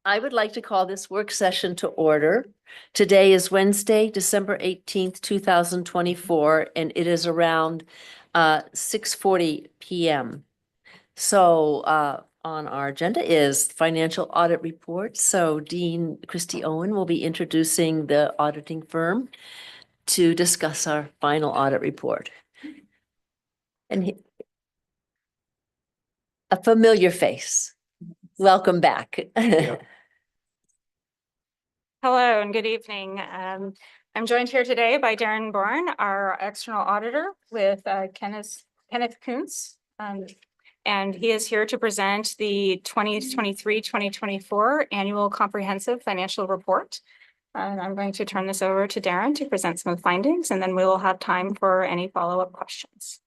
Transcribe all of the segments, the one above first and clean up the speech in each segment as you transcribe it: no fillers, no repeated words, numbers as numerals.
I would like to call this work session to order. Today is Wednesday, December 18th, 2024, and it is around 6:40 p.m. So on our agenda is financial audit report. So Dean Christy Owen will be introducing the auditing firm to discuss our final audit report. And a familiar face. Welcome back. Hello and good evening. I'm joined here today by Darren Bourne, our external auditor, with Kenneth Kuntz. And he is here to present the 2023-2024 annual comprehensive financial report. And I'm going to turn this over to Darren to present some of the findings, and then we will have time for any follow-up questions.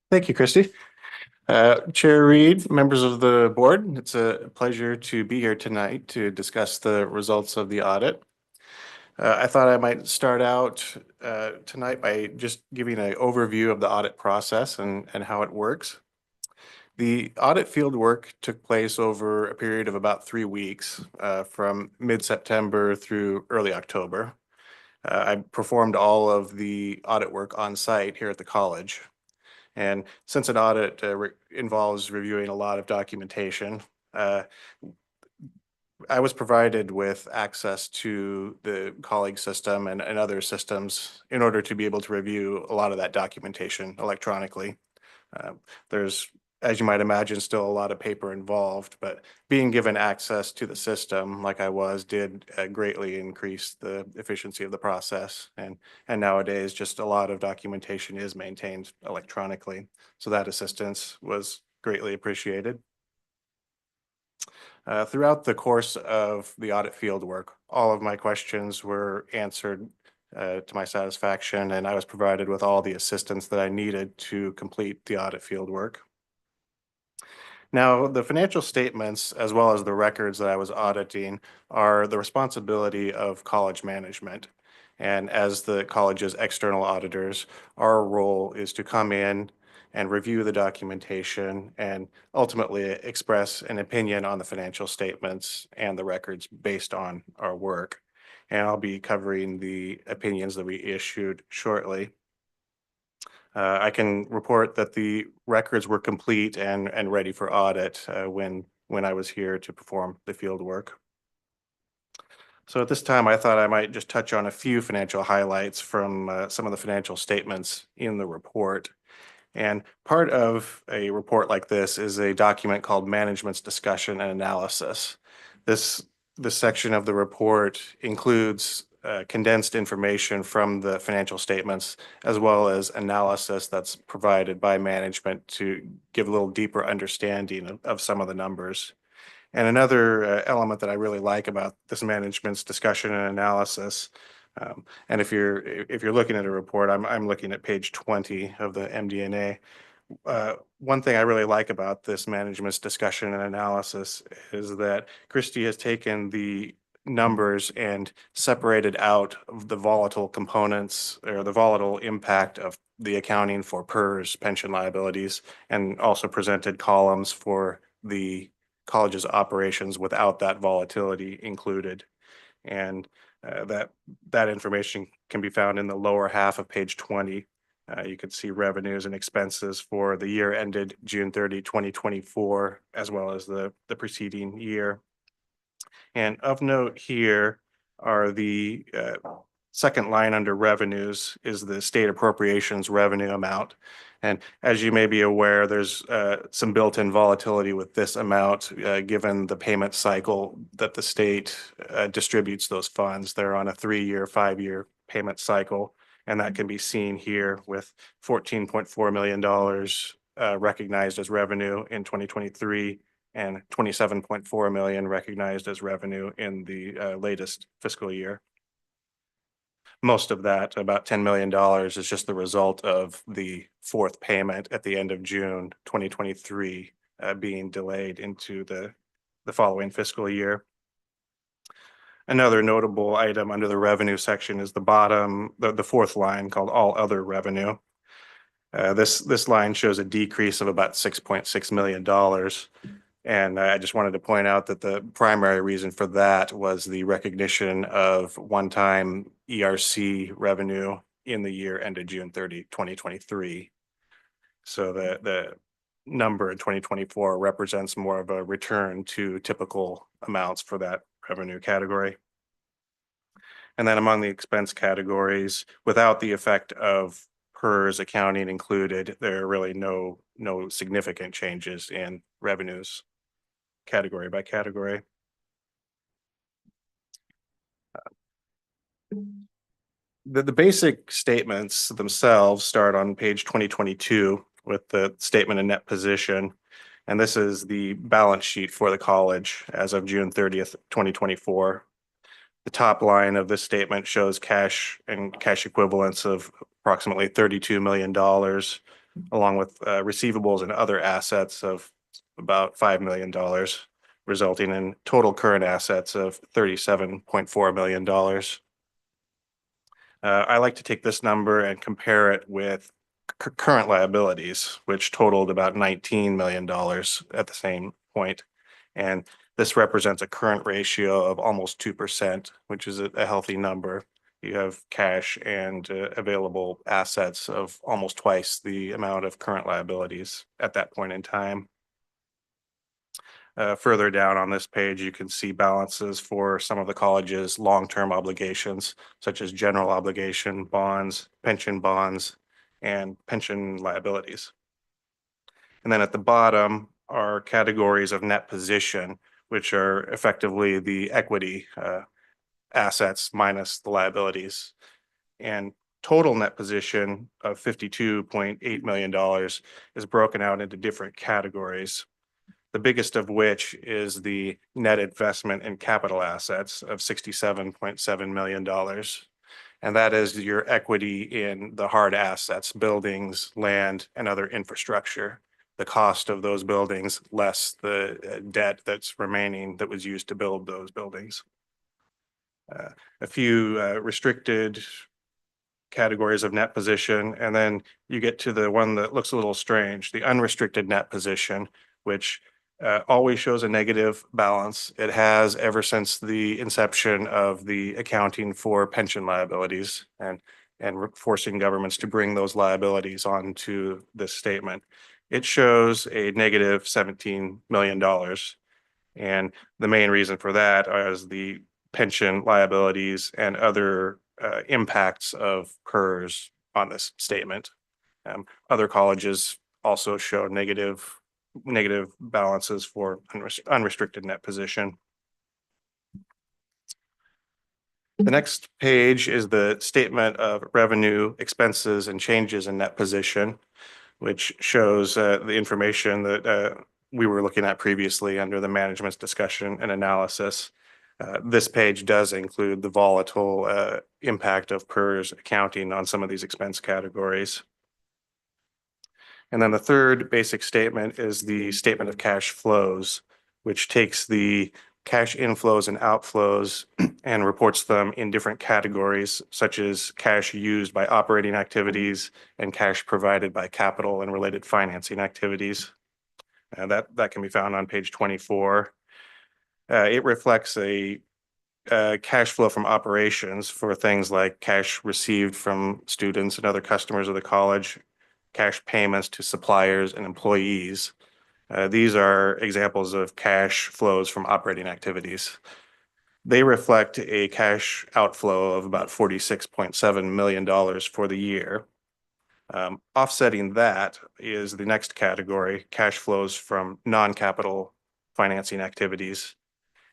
Thank you, Christy. Chair Reed, members of the board, it's a pleasure to be here tonight to discuss the results of the audit. I thought I might start out tonight by just giving an overview of the audit process and how it works. The audit field work took place over a period of about 3 weeks, from mid-September through early October. I performed all of the audit work on site here at the college. And since an audit involves reviewing a lot of documentation, I was provided with access to the colleague system and other systems in order to be able to review a lot of that documentation electronically. There's, as you might imagine, still a lot of paper involved, but being given access to the system like I was did greatly increase the efficiency of the process. And nowadays, just a lot of documentation is maintained electronically. So that assistance was greatly appreciated. Throughout the course of the audit field work, all of my questions were answered to my satisfaction, and I was provided with all the assistance that I needed to complete the audit field work. Now, the financial statements, as well as the records that I was auditing, are the responsibility of college management. And as the college's external auditors, our role is to come in and review the documentation and ultimately express an opinion on the financial statements and the records based on our work. And I'll be covering the opinions that we issued shortly. I can report that the records were complete and ready for audit when I was here to perform the field work. So at this time, I thought I might just touch on a few financial highlights from some of the financial statements in the report. And part of a report like this is a document called Management's Discussion and Analysis. This section of the report includes condensed information from the financial statements, as well as analysis that's provided by management to give a little deeper understanding of some of the numbers. And another element that I really like about this management's discussion and analysis, and if you're looking at a report, I'm looking at page 20 of the MD&A. One thing I really like about this management's discussion and analysis is that Christy has taken the numbers and separated out of the volatile components or the volatile impact of the accounting for PERS pension liabilities, and also presented columns for the college's operations without that volatility included. And that information can be found in the lower half of page 20. You can see revenues and expenses for the year ended June 30, 2024, as well as the preceding year. And of note here are the second line under revenues is the state appropriations revenue amount. And as you may be aware, there's some built-in volatility with this amount given the payment cycle that the state distributes those funds. They're on a 3-year, 5-year payment cycle, and that can be seen here with $14.4 million recognized as revenue in 2023 and $27.4 million recognized as revenue in the latest fiscal year. Most of that, about $10 million, is just the result of the fourth payment at the end of June 2023 being delayed into the following fiscal year. Another notable item under the revenue section is the bottom, the fourth line called all other revenue. This line shows a decrease of about $6.6 million. And I just wanted to point out that the primary reason for that was the recognition of one-time ERC revenue in the year ended June 30, 2023. So the number in 2024 represents more of a return to typical amounts for that revenue category. And then among the expense categories, without the effect of PERS accounting included, there are really no significant changes in revenues category by category. The basic statements themselves start on page 2022 with the statement of net position. And this is the balance sheet for the college as of June 30th, 2024. The top line of this statement shows cash and cash equivalents of approximately $32 million, along with receivables and other assets of about $5 million, resulting in total current assets of $37.4 million. I like to take this number and compare it with current liabilities, which totaled about $19 million at the same point. And this represents a current ratio of almost 2%, which is a healthy number. You have cash and available assets of almost twice the amount of current liabilities at that point in time. Further down on this page, you can see balances for some of the college's long-term obligations, such as general obligation bonds, and pension liabilities. And then at the bottom are categories of net position, which are effectively the equity assets minus the liabilities. And total net position of $52.8 million is broken out into different categories. The biggest of which is the net investment in capital assets of $67.7 million. And that is your equity in the hard assets, buildings, land, and other infrastructure. The cost of those buildings less the debt that's remaining that was used to build those buildings. A few restricted categories of net position, and then you get to the one that looks a little strange, the unrestricted net position, which always shows a negative balance. It has ever since the inception of the accounting for pension liabilities and forcing governments to bring those liabilities onto this statement. It shows a negative $17 million. And the main reason for that is the pension liabilities and other impacts of PERS on this statement. Other colleges also show negative balances for unrestricted net position. The next page is the statement of revenue, expenses, and changes in net position, which shows the information that we were looking at previously under the management's discussion and analysis. This page does include the volatile impact of PERS accounting on some of these expense categories. And then the third basic statement is the statement of cash flows, which takes the cash inflows and outflows and reports them in different categories, such as cash used by operating activities and cash provided by capital and related financing activities. That can be found on page 24. It reflects a cash flow from operations for things like cash received from students and other customers of the college, cash payments to suppliers and employees. These are examples of cash flows from operating activities. They reflect a cash outflow of about $46.7 million for the year. Offsetting that is the next category, cash flows from non-capital financing activities.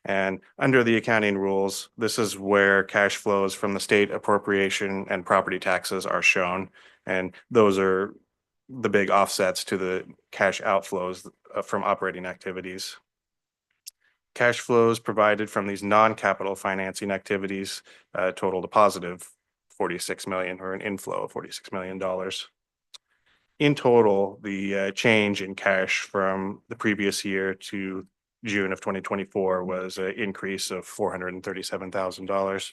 And under the accounting rules, this is where cash flows from the state appropriation and property taxes are shown. And those are the big offsets to the cash outflows from operating activities. Cash flows provided from these non-capital financing activities totaled a positive $46 million, or an inflow of $46 million. In total, the change in cash from the previous year to June of 2024 was an increase of $437,000.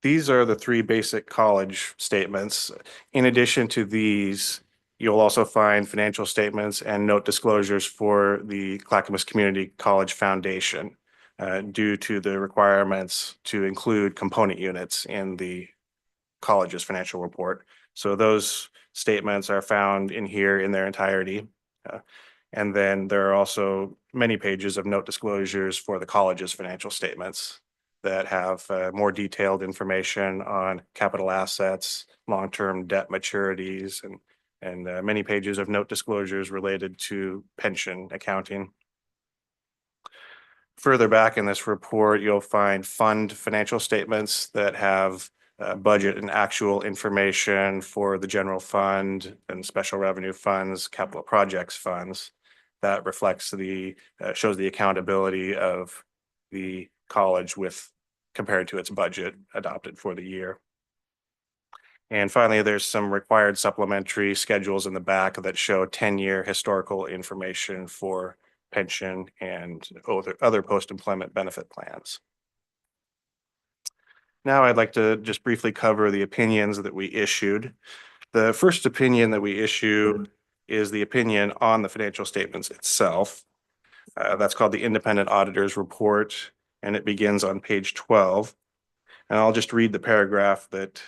these are the three basic college statements. In addition to these, you'll also find financial statements and note disclosures for the Clackamas Community College Foundation due to the requirements to include component units in the college's financial report. So those statements are found in here in their entirety. And then there are also many pages of note disclosures for the college's financial statements that have more detailed information on capital assets, long-term debt maturities, and many pages of note disclosures related to pension accounting. Further back in this report, you'll find fund financial statements that have budget and actual information for the general fund and special revenue funds, capital projects funds. That reflects shows the accountability of the college compared to its budget adopted for the year. And finally, there's some required supplementary schedules in the back that show 10-year historical information for pension and other post-employment benefit plans. Now I'd like to just briefly cover the opinions that we issued. The first opinion that we issue is the opinion on the financial statements itself. That's called the Independent Auditor's Report, and it begins on page 12. And I'll just read the paragraph that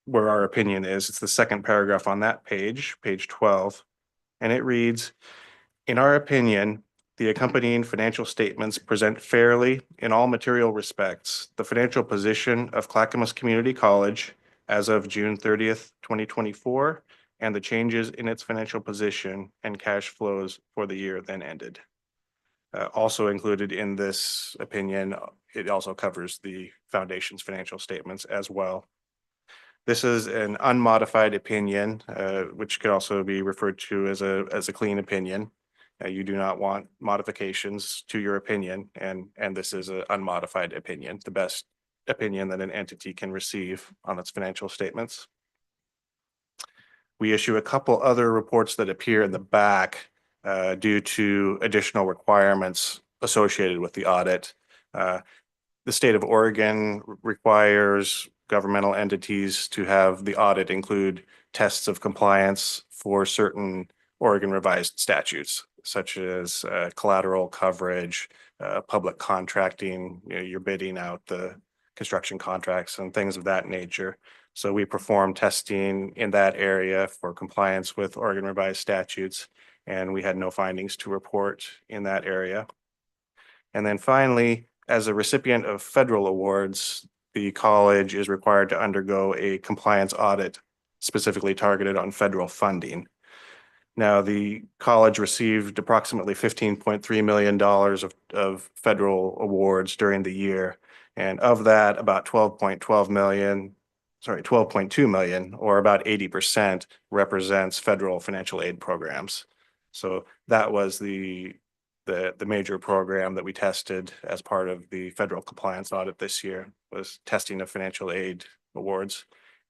where our opinion is. It's the second paragraph on that page 12. And it reads, "In our opinion, the accompanying financial statements present fairly in all material respects the financial position of Clackamas Community College as of June 30th, 2024, and the changes in its financial position and cash flows for the year then ended." Also included in this opinion, it also covers the foundation's financial statements as well. This is an unmodified opinion, which could also be referred to as a clean opinion. You do not want modifications to your opinion, and this is an unmodified opinion, the best opinion that an entity can receive on its financial statements. We issue a couple other reports that appear in the back due to additional requirements associated with the audit. The state of Oregon requires governmental entities to have the audit include tests of compliance for certain Oregon revised statutes, such as collateral coverage, public contracting, you're bidding out the construction contracts and things of that nature. So we perform testing in that area for compliance with Oregon revised statutes, and we had no findings to report in that area. And then finally, as a recipient of federal awards, the college is required to undergo a compliance audit specifically targeted on federal funding. Now, the college received approximately $15.3 million of federal awards during the year. And of that, about 12.2 million, or about 80%, represents federal financial aid programs. So that was the major program that we tested as part of the federal compliance audit this year, was testing of financial aid awards.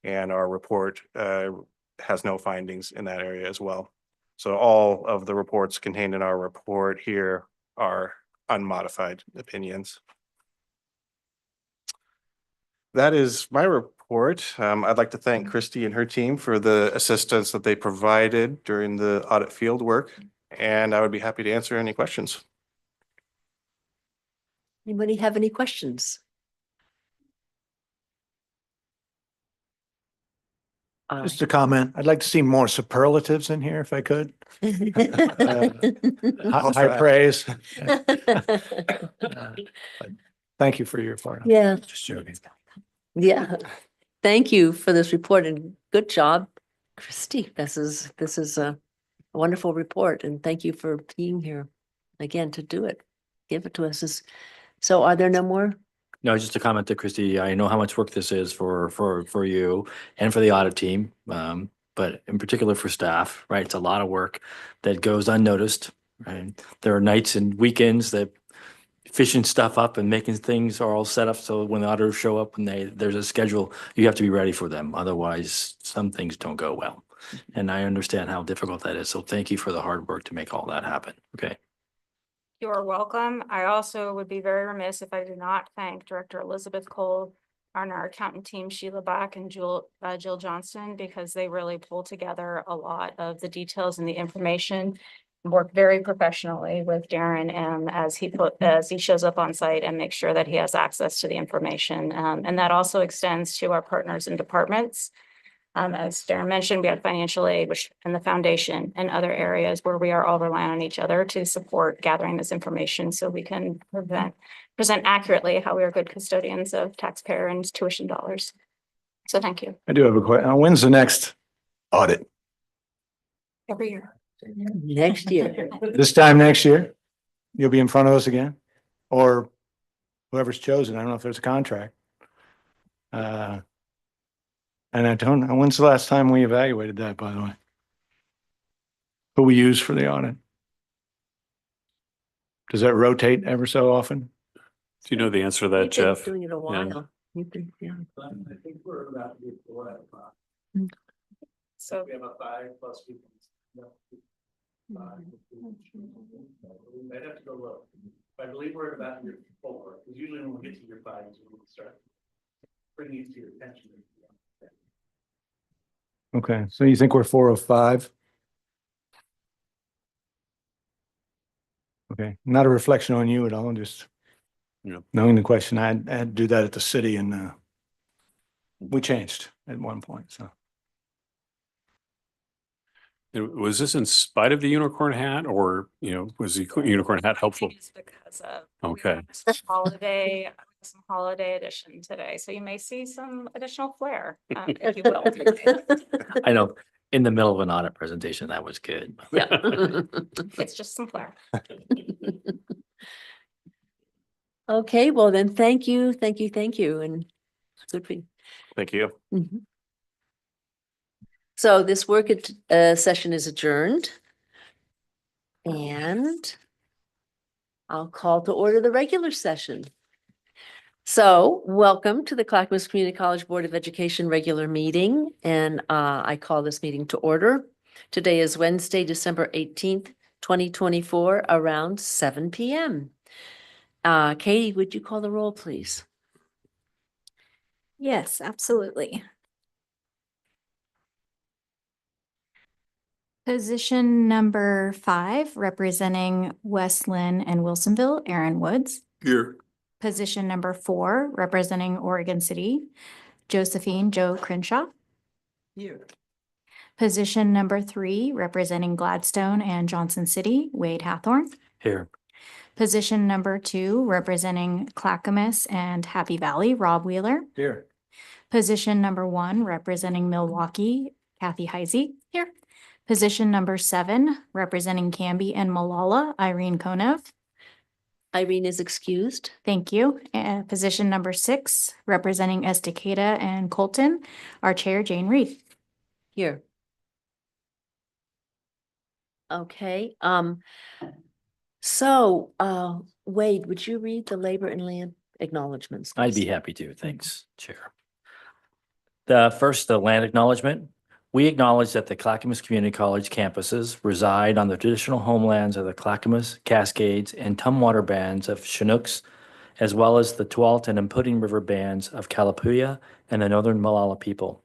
And our report has no findings in that area as well. So all of the reports contained in our report here are unmodified opinions. That is my report. I'd like to thank Christy and her team for the assistance that they provided during the audit field work, and I would be happy to answer any questions. Anybody have any questions? Just a comment. I'd like to see more superlatives in here if I could. High praise. Thank you for your part. Yeah, Just joking. yeah. Thank you for this report and good job, Christy. This is a wonderful report, and thank you for being here again to do it. Give it to us. So are there no more? No, just a comment to Christy. I know how much work this is for you and for the audit team, but in particular for staff, right? It's a lot of work that goes unnoticed, right? There are nights and weekends that fishing stuff up and making things are all set up so when the auditors show up and there's a schedule, you have to be ready for them. Otherwise, some things don't go well. And I understand how difficult that is. So thank you for the hard work to make all that happen. Okay. You are welcome. I also would be very remiss if I did not thank Director Elizabeth Cole on our accountant team, Sheila Bach and Jill Johnston, because they really pull together a lot of the details and the information. Work very professionally with Darren as he shows up on site and makes sure that he has access to the information. And that also extends to our partners and departments. As Darren mentioned, we have financial aid, and the foundation and other areas where we are all relying on each other to support gathering this information so we can present accurately how we are good custodians of taxpayer and tuition dollars. So thank you. I do have a question. When's the next audit? Every year. Next year. This time next year? You'll be in front of us again? Or whoever's chosen? I don't know if there's a contract. And I don't know, when's the last time we evaluated that, by the way? Who we use for the audit? Does that rotate ever so often? Do you know the answer to that, You've been Jeff? doing it a while. You've been, yeah. I think we're about to be 4 out of 5. So We have a 5+ people. I'd have to go look. I believe we're about year 4, because usually when we get to year 5 is when we start bringing it to your attention. Okay, so you think we're 4 of 5? Okay, not a reflection on you at all, just Yeah. knowing the question. I had to do that at the city, and we changed at one point, so. Was this in spite of the unicorn hat, or, was the unicorn hat helpful? It's because of. Okay. Some holiday edition today, so you may see some additional flair, if you will. I know, in the middle of an audit presentation, that was good. Yeah. It's just some flair. Okay, well then, thank you, and good for you. Thank you. Mhm. So this session is adjourned. And I'll call to order the regular session. So welcome to the Clackamas Community College Board of Education regular meeting, and I call this meeting to order. Today is Wednesday, December 18th, 2024, around 7 p.m. Katie, would you call the roll, please? Yes, absolutely. Position number 5, representing West Lynn and Wilsonville, Aaron Woods. Here. Position number 4, representing Oregon City, Josephine Joe Crenshaw. Here. Position number 3, representing Gladstone and Johnson City, Wade Hathorn. Here. Position number 2, representing Clackamas and Happy Valley, Rob Wheeler. Here. Position number 1, representing Milwaukee, Kathy Heisey. Here. Position number 7, representing Canby and Malala, Irene Konev. Irene is excused. Thank you. And position number 6, representing Estacada and Colton, our chair, Jane Reed. Here. Okay, Wade, would you read the labor and land acknowledgements? I'd be please? happy to. Thanks, Chair. The land acknowledgement. We acknowledge that the Clackamas Community College campuses reside on the traditional homelands of the Clackamas, Cascades, and Tumwater bands of Chinooks, as well as the Tualatin and Pudding River bands of Kalapuya and the Northern Malala people.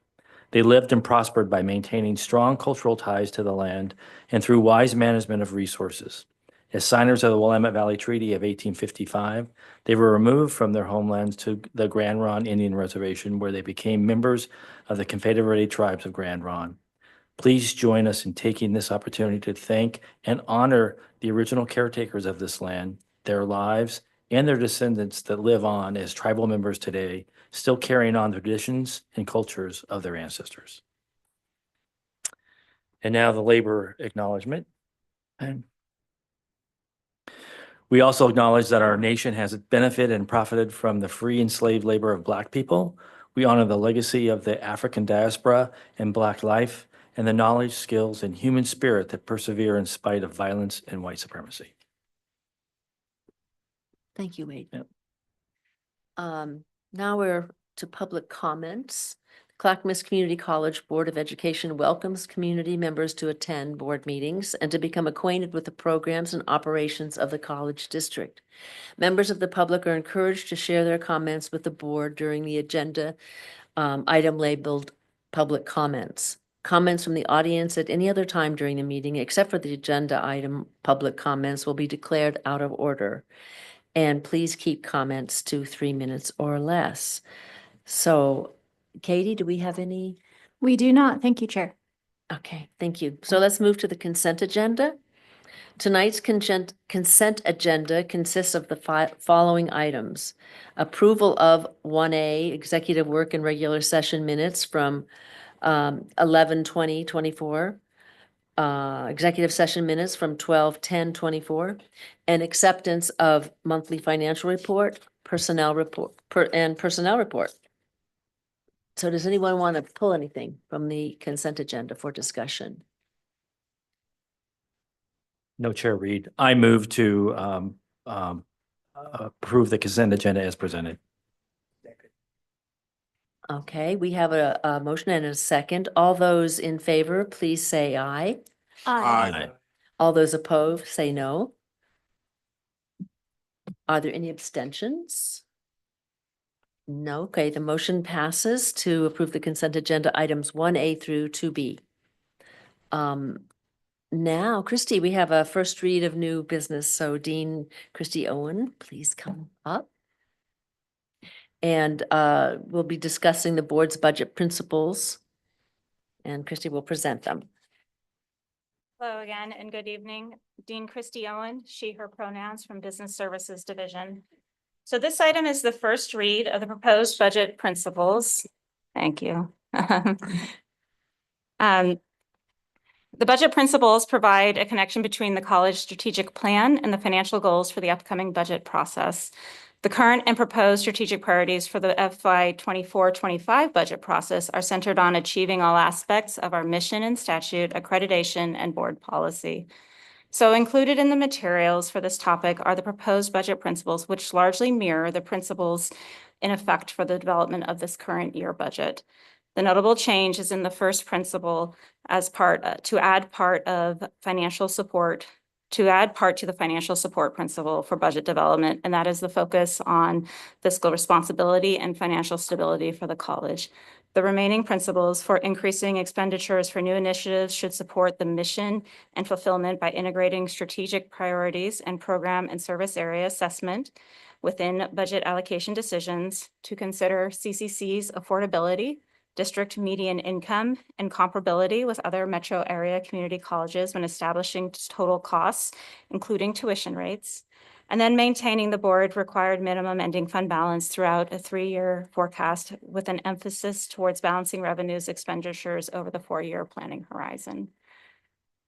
They lived and prospered by maintaining strong cultural ties to the land and through wise management of resources. As signers of the Willamette Valley Treaty of 1855, they were removed from their homelands to the Grand Ronde Indian Reservation, where they became members of the Confederated Tribes of Grand Ronde. Please join us in taking this opportunity to thank and honor the original caretakers of this land, their lives, and their descendants that live on as tribal members today, still carrying on the traditions and cultures of their ancestors. And now the labor acknowledgement. And we also acknowledge that our nation has benefited and profited from the free enslaved labor of Black people. We honor the legacy of the African diaspora and Black life and the knowledge, skills, and human spirit that persevere in spite of violence and white supremacy. Thank you, Wade. Yep. Now we're to public comments. Clackamas Community College Board of Education welcomes community members to attend board meetings and to become acquainted with the programs and operations of the college district. Members of the public are encouraged to share their comments with the board during the agenda item labeled public comments. Comments from the audience at any other time during the meeting, except for the agenda item, public comments will be declared out of order. And please keep comments to 3 minutes or less. So Katie, do we have any? We do not. Thank you, Chair. Okay, thank you. So let's move to the consent agenda. Tonight's consent agenda consists of the following items. Approval of 1A, executive work and regular session minutes from 11/20/24. Executive session minutes from 12/10/24. And acceptance of monthly financial report, personnel report, and personnel report. So does anyone want to pull anything from the consent agenda for discussion? No, Chair Reed. I move to approve the consent agenda as presented. Okay, we have a motion and a second. All those in favor, please say aye. Aye. All those opposed, say no. Are there any abstentions? No. Okay, the motion passes to approve the consent agenda items 1A through 2B. Now, Christy, we have a first read of new business. So Dean Christy Owen, please come up. And we'll be discussing the board's budget principles. And Christy will present them. Hello again and good evening. Dean Christy Owen, she, her pronouns from Business Services Division. So this item is the first read of the proposed budget principles. Thank you. The budget principles provide a connection between the college strategic plan and the financial goals for the upcoming budget process. The current and proposed strategic priorities for the FY 24-25 budget process are centered on achieving all aspects of our mission and statute, accreditation, and board policy. So included in the materials for this topic are the proposed budget principles, which largely mirror the principles in effect for the development of this current year budget. The notable change is in the first principle as part to add part to the financial support principle for budget development, and that is the focus on fiscal responsibility and financial stability for the college. The remaining principles for increasing expenditures for new initiatives should support the mission and fulfillment by integrating strategic priorities and program and service area assessment within budget allocation decisions to consider CCC's affordability, district median income, and comparability with other metro area community colleges when establishing total costs, including tuition rates, and then maintaining the board required minimum ending fund balance throughout a 3-year forecast with an emphasis towards balancing revenues expenditures over the 4-year planning horizon.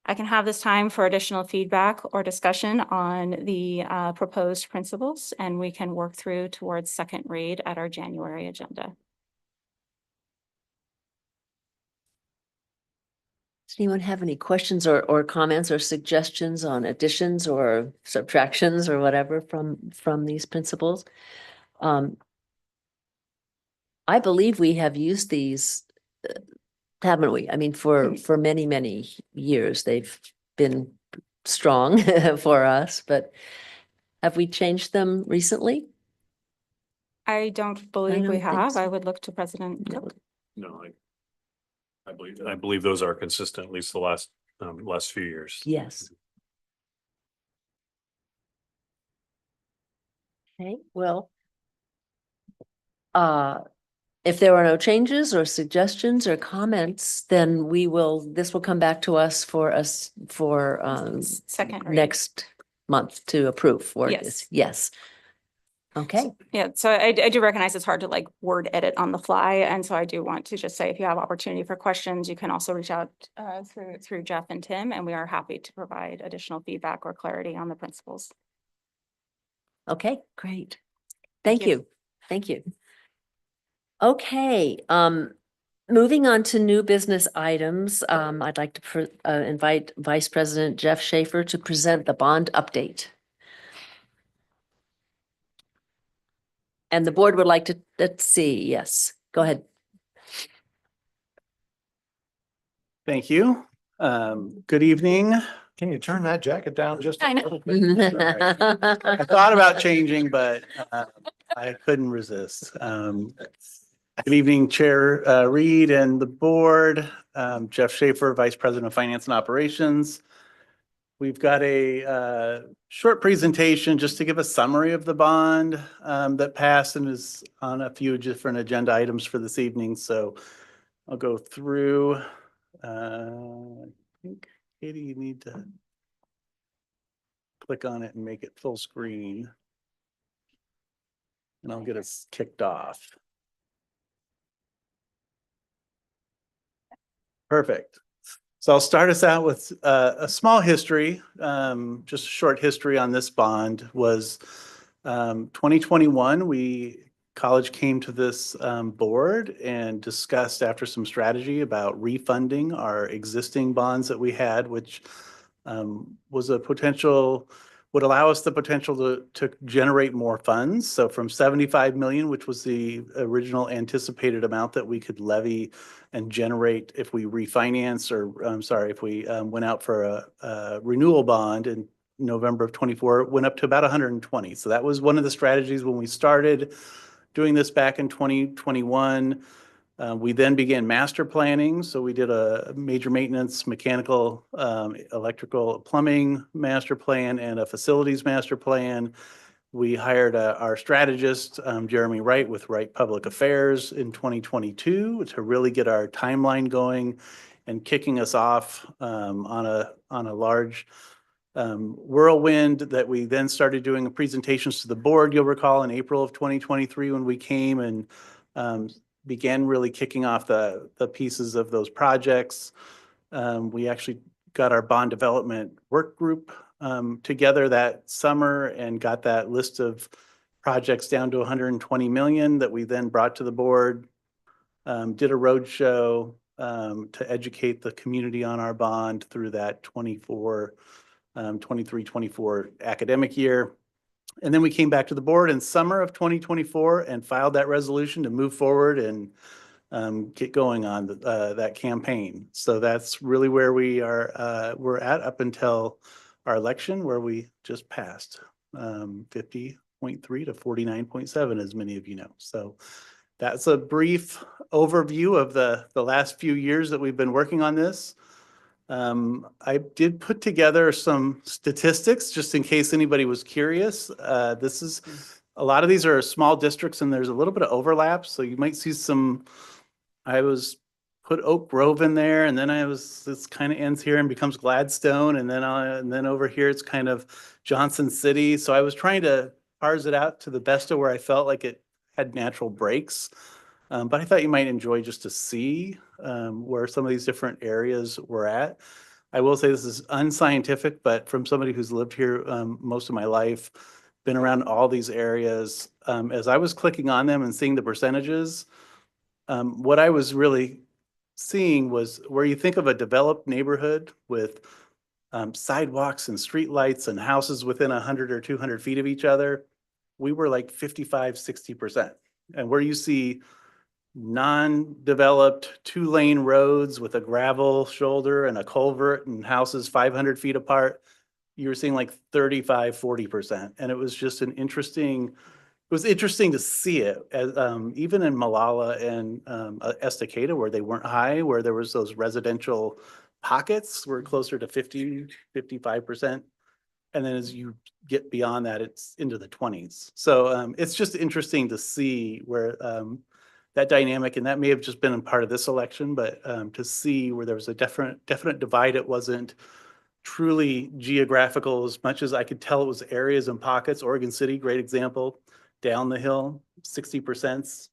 I can have this time for additional feedback or discussion on the proposed principles, and we can work through towards second read at our January agenda. Does anyone have any questions or comments or suggestions on additions or subtractions or whatever from these principles? I believe we have used these, haven't we? I mean, for many, many years, they've been strong for us, but have we changed them recently? I don't believe we don't think have. so. I would look to President No. Cook. No, I believe those are consistent, at least the last few years. Yes. Okay, well, if there are no changes or suggestions or comments, then this will come back to us for Second read. next month to approve for Yes. this. Yes. Okay, Yeah, so I do recognize it's hard to like word edit on the fly. And so I do want to just say, if you have opportunity for questions, you can also reach out through Jeff and Tim, and we are happy to provide additional feedback or clarity on the principles. okay, great. Thank Thank you. you. Thank you. Okay, moving on to new business items, I'd like to invite Vice President Jeff Schaefer to present the bond update. And the board would like to, let's see, yes, go ahead. Thank you. Good evening. Can you turn that jacket down just I a know. little bit? I thought about changing, but I couldn't resist. Good evening, Chair Reed and the board. Jeff Schaefer, Vice President of Finance and Operations. We've got a short presentation just to give a summary of the bond that passed and is on a few different agenda items for this evening. So I'll go through. I think, Katie, you need to click on it and make it full screen. And I'll get us kicked off. Perfect. So I'll start us out with a small history, just a short history on this bond was 2021, college came to this board and discussed after some strategy about refunding our existing bonds that we had, which was a potential, would allow us the potential to generate more funds. So from 75 million, which was the original anticipated amount that we could levy and generate if we refinance or, I'm sorry, if we went out for a renewal bond in November of 24, it went up to about 120. So that was one of the strategies when we started doing this back in 2021. We then began master planning. So we did a major maintenance, mechanical, electrical, plumbing master plan and a facilities master plan. We hired our strategist, Jeremy Wright with Wright Public Affairs in 2022 to really get our timeline going and kicking us off on a large whirlwind that we then started doing presentations to the board. You'll recall in April of 2023 when we came and began really kicking off the pieces of those projects. We actually got our bond development work group together that summer and got that list of projects down to 120 million that we then brought to the board, did a roadshow to educate the community on our bond through that 23-24 academic year. And then we came back to the board in summer of 2024 and filed that resolution to move forward and get going on that campaign. So that's really where we're at up until our election, where we just passed 50.3 to 49.7, as many of you know. So that's a brief overview of the last few years that we've been working on this. I did put together some statistics just in case anybody was curious. This is a lot of these are small districts and there's a little bit of overlap. So you might see some, I was put Oak Grove in there and then this kind of ends here and becomes Gladstone. And then over here, it's kind of Johnson City. So I was trying to parse it out to the best of where I felt like it had natural breaks. But I thought you might enjoy just to see where some of these different areas were at. I will say this is unscientific, but from somebody who's lived here most of my life, been around all these areas, as I was clicking on them and seeing the percentages, what I was really seeing was where you think of a developed neighborhood with sidewalks and streetlights and houses within 100 or 200 feet of each other, we were like 55, 60%. And where you see non-developed 2-lane roads with a gravel shoulder and a culvert and houses 500 feet apart, you were seeing like 35, 40%. And it was just it was interesting to see it as, even in Malala and Estacada, where they weren't high, where there was those residential pockets were closer to 50, 55%. And then as you get beyond that, it's into the 20s. So it's just interesting to see where that dynamic, and that may have just been a part of this election, but to see where there was a definite divide. It wasn't truly geographical as much as I could tell it was areas and pockets. Oregon City, great example, down the hill, 60%.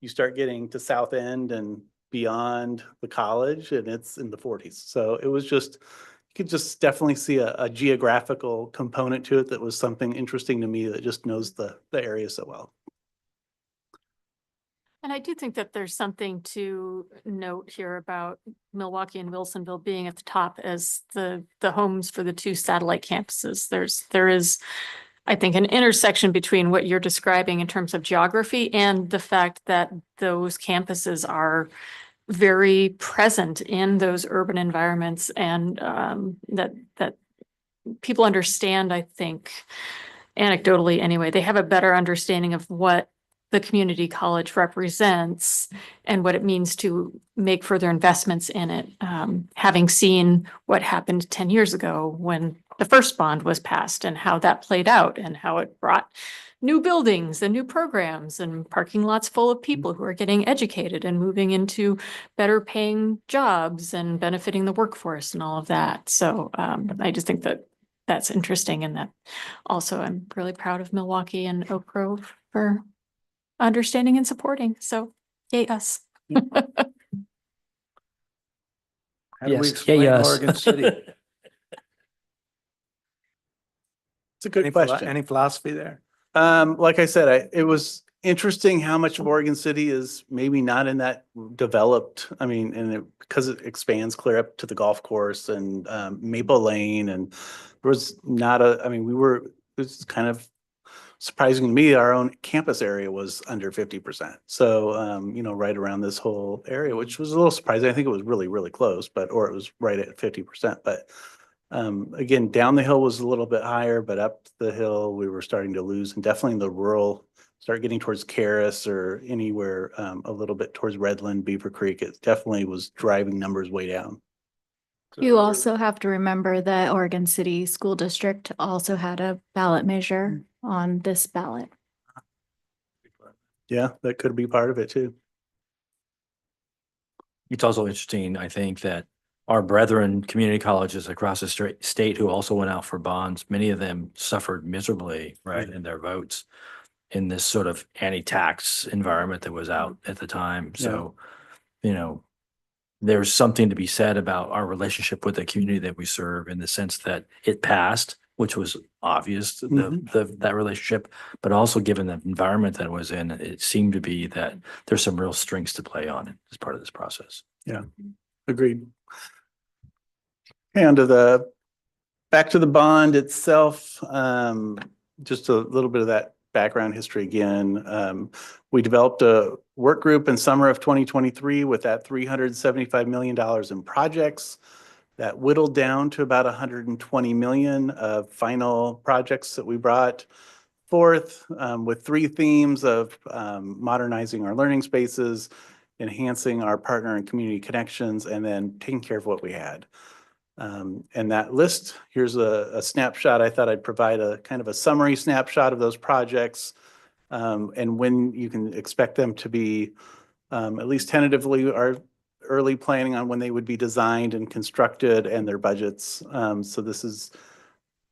You start getting to South End and beyond the college and it's in the 40s. So it was just, you could just definitely see a geographical component to it that was something interesting to me that just knows the area so well. And I do think that there's something to note here about Milwaukee and Wilsonville being at the top as the homes for the two satellite campuses. There is, I think, an intersection between what you're describing in terms of geography and the fact that those campuses are very present in those urban environments and that people understand, I think, anecdotally anyway, they have a better understanding of what the community college represents and what it means to make further investments in it. Having seen what happened 10 years ago when the first bond was passed and how that played out and how it brought new buildings and new programs and parking lots full of people who are getting educated and moving into better paying jobs and benefiting the workforce and all of that. So I just think that that's interesting, and that also I'm really proud of Milwaukee and Oak Grove for understanding and supporting. So yay us. How do we Yes, explain yay us. Oregon City? It's a good question. Any philosophy there? Like I said, it was interesting how much of Oregon City is maybe not in that developed. I mean, because it expands clear up to the golf course and Maple Lane, and there was not it was kind of surprising to me, our own campus area was under 50%. So, right around this whole area, which was a little surprising. I think it was really, really close, or it was right at 50%. But again, down the hill was a little bit higher, but up the hill, we were starting to lose. And definitely in the rural, start getting towards Caris or anywhere a little bit towards Redland, Beaver Creek, it definitely was driving numbers way down. You also have to remember that Oregon City School District also had a ballot measure on this ballot. Yeah, that could be part of it too. It's also interesting, I think, that our brethren community colleges across the state who also went out for bonds, many of them suffered miserably, right, in their votes in this sort of anti-tax environment that was out at the time. So, there's something to be said about our relationship with the community that we serve, in the sense that it passed, which was obvious, that relationship, but also given the environment that it was in, it seemed to be that there's some real strings to play on as part of this process. Yeah, agreed. And back to the bond itself, just a little bit of that background history again. We developed a work group in summer of 2023 with that $375 million in projects. That whittled down to about 120 million of final projects that we brought forth, with 3 themes of modernizing our learning spaces, enhancing our partner and community connections, and then taking care of what we had. And that list, here's a snapshot. I thought I'd provide a kind of a summary snapshot of those projects, and when you can expect them to be, at least tentatively, our early planning on when they would be designed and constructed and their budgets. So this is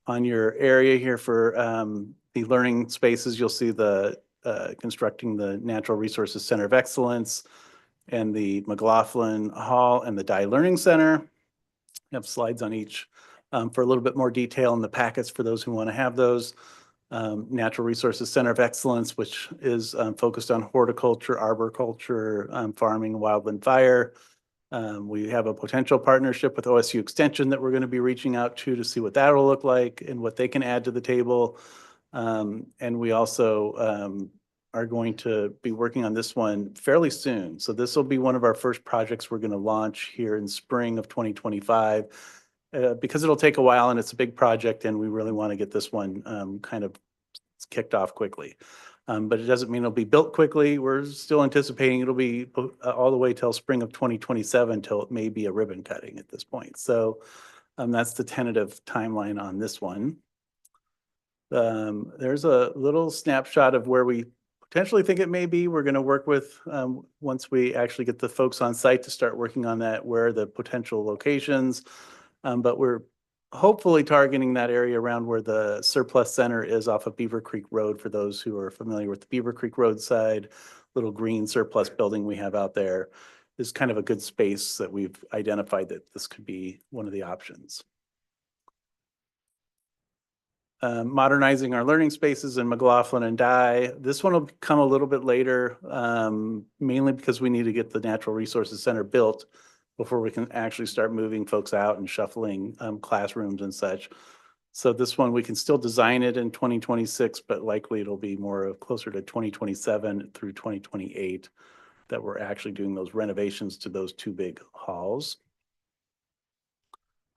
on your area here for the learning spaces. You'll see the constructing the Natural Resources Center of Excellence and the McLaughlin Hall and the Dye Learning Center. I have slides on each for a little bit more detail in the packets for those who want to have those. Natural Resources Center of Excellence, which is focused on horticulture, arboriculture, farming, wildland fire. We have a potential partnership with OSU Extension that we're going to be reaching out to see what that will look like and what they can add to the table. And we also are going to be working on this one fairly soon. So this will be one of our first projects we're going to launch here in spring of 2025, because it'll take a while and it's a big project and we really want to get this one kind of kicked off quickly. But it doesn't mean it'll be built quickly. We're still anticipating it'll be all the way till spring of 2027, till it may be a ribbon cutting at this point. So that's the tentative timeline on this one. There's a little snapshot of where we potentially think it may be. We're going to work with, once we actually get the folks on site to start working on that, where are the potential locations. But we're hopefully targeting that area around where the surplus center is off of Beaver Creek Road. For those who are familiar with the Beaver Creek Road side, little green surplus building we have out there is kind of a good space that we've identified that this could be one of the options. Modernizing our learning spaces in McLaughlin and Dye. This one will come a little bit later, mainly because we need to get the Natural Resources Center built before we can actually start moving folks out and shuffling classrooms and such. So this one, we can still design it in 2026, but likely it'll be more of closer to 2027 through 2028 that we're actually doing those renovations to those two big halls.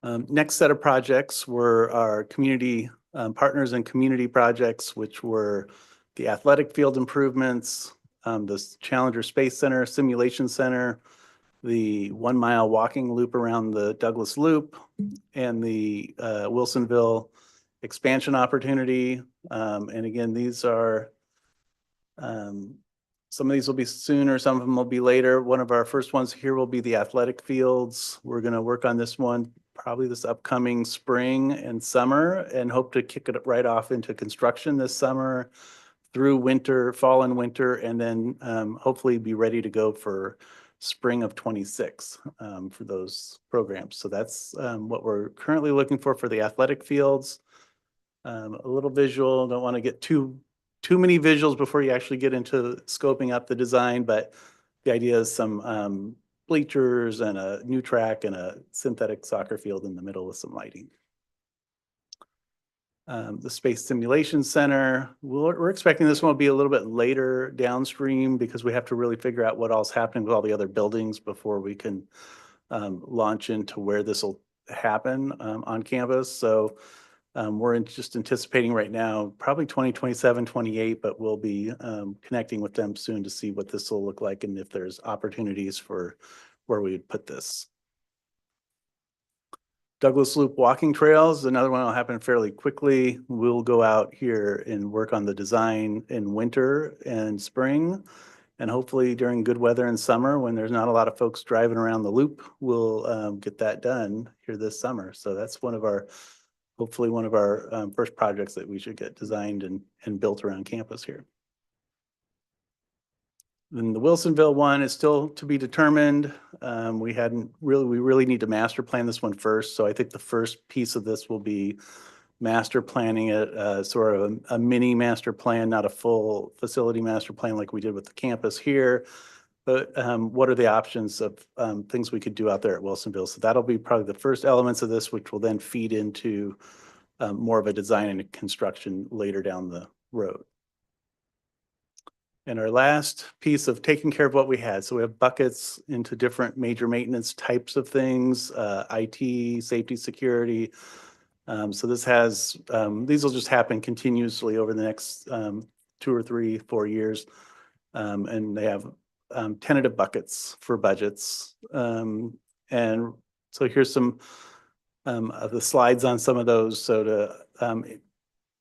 Next set of projects were our community partners and community projects, which were the athletic field improvements, the Challenger Space Center, Simulation Center, the 1 mile walking loop around the Douglas Loop, and the Wilsonville expansion opportunity. And again, these are, some of these will be sooner, some of them will be later. One of our first ones here will be the athletic fields. We're going to work on this one probably this upcoming spring and summer, and hope to kick it right off into construction this summer through winter, fall and winter, and then hopefully be ready to go for spring of 26 for those programs. So that's what we're currently looking for the athletic fields. A little visual, don't want to get too many visuals before you actually get into scoping up the design, but the idea is some bleachers and a new track and a synthetic soccer field in the middle with some lighting. The Space Simulation Center, we're expecting this one will be a little bit later downstream because we have to really figure out what all's happening with all the other buildings before we can launch into where this will happen on campus. So we're just anticipating right now, probably 2027, 28, but we'll be connecting with them soon to see what this will look like and if there's opportunities for where we would put this. Douglas Loop walking trails, another one will happen fairly quickly. We'll go out here and work on the design in winter and spring. And hopefully during good weather in summer, when there's not a lot of folks driving around the loop, we'll get that done here this summer. So that's one of our, hopefully one of our first projects that we should get designed and built around campus here. Then the Wilsonville one is still to be determined. We really need to master plan this one first. So I think the first piece of this will be master planning it, sort of a mini master plan, not a full facility master plan like we did with the campus here. But what are the options of things we could do out there at Wilsonville? So that'll be probably the first elements of this, which will then feed into more of a design and construction later down the road. And our last piece of taking care of what we had. So we have buckets into different major maintenance types of things, IT, safety, security. So this has, these will just happen continuously over the next 2 or 3, 4 years. And they have tentative buckets for budgets. And so here's some of the slides on some of those. So to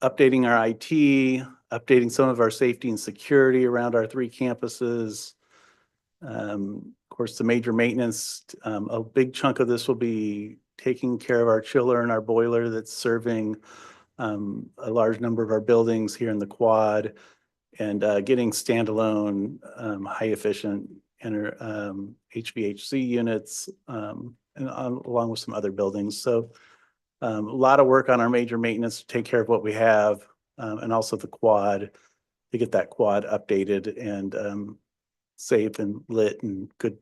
updating our IT, updating some of our safety and security around our 3 campuses. Of course, the major maintenance, a big chunk of this will be taking care of our chiller and our boiler that's serving a large number of our buildings here in the quad, and getting standalone, high efficient HVAC units, and along with some other buildings. So a lot of work on our major maintenance to take care of what we have, and also the quad, to get that quad updated and safe and lit and good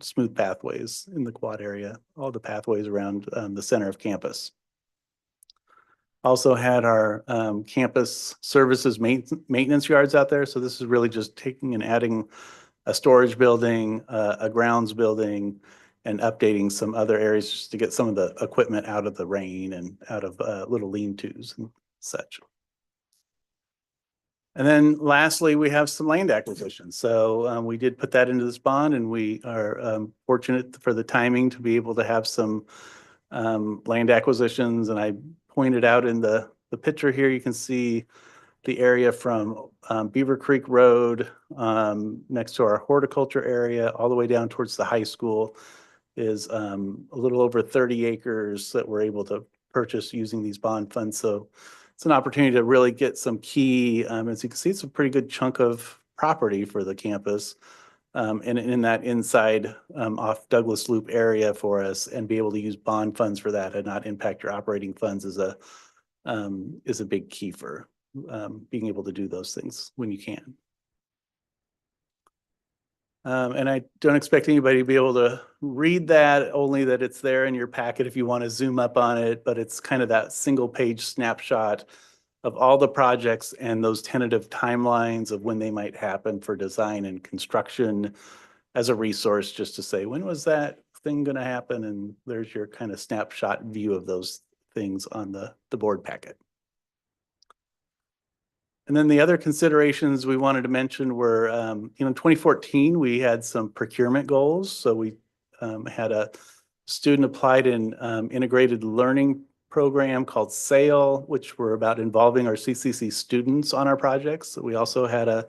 smooth pathways in the quad area, all the pathways around the center of campus. Also had our campus services maintenance yards out there. So this is really just taking and adding a storage building, a grounds building, and updating some other areas just to get some of the equipment out of the rain and out of little lean-tos and such. And then lastly, we have some land acquisition. So we did put that into this bond, and we are fortunate for the timing to be able to have some land acquisitions. And I pointed out in the picture here, you can see the area from Beaver Creek Road next to our horticulture area all the way down towards the high school is a little over 30 acres that we're able to purchase using these bond funds. So it's an opportunity to really get some key, as you can see, it's a pretty good chunk of property for the campus. And in that inside off Douglas Loop area for us, and be able to use bond funds for that and not impact your operating funds is a big key for being able to do those things when you can. And I don't expect anybody to be able to read that, only that it's there in your packet if you want to zoom up on it, but it's kind of that single page snapshot of all the projects and those tentative timelines of when they might happen for design and construction as a resource, just to say, when was that thing going to happen? And there's your kind of snapshot view of those things on the board packet. And then the other considerations we wanted to mention were, in 2014, we had some procurement goals. So we had a student applied in integrated learning program called SAIL, which were about involving our CCC students on our projects. We also had a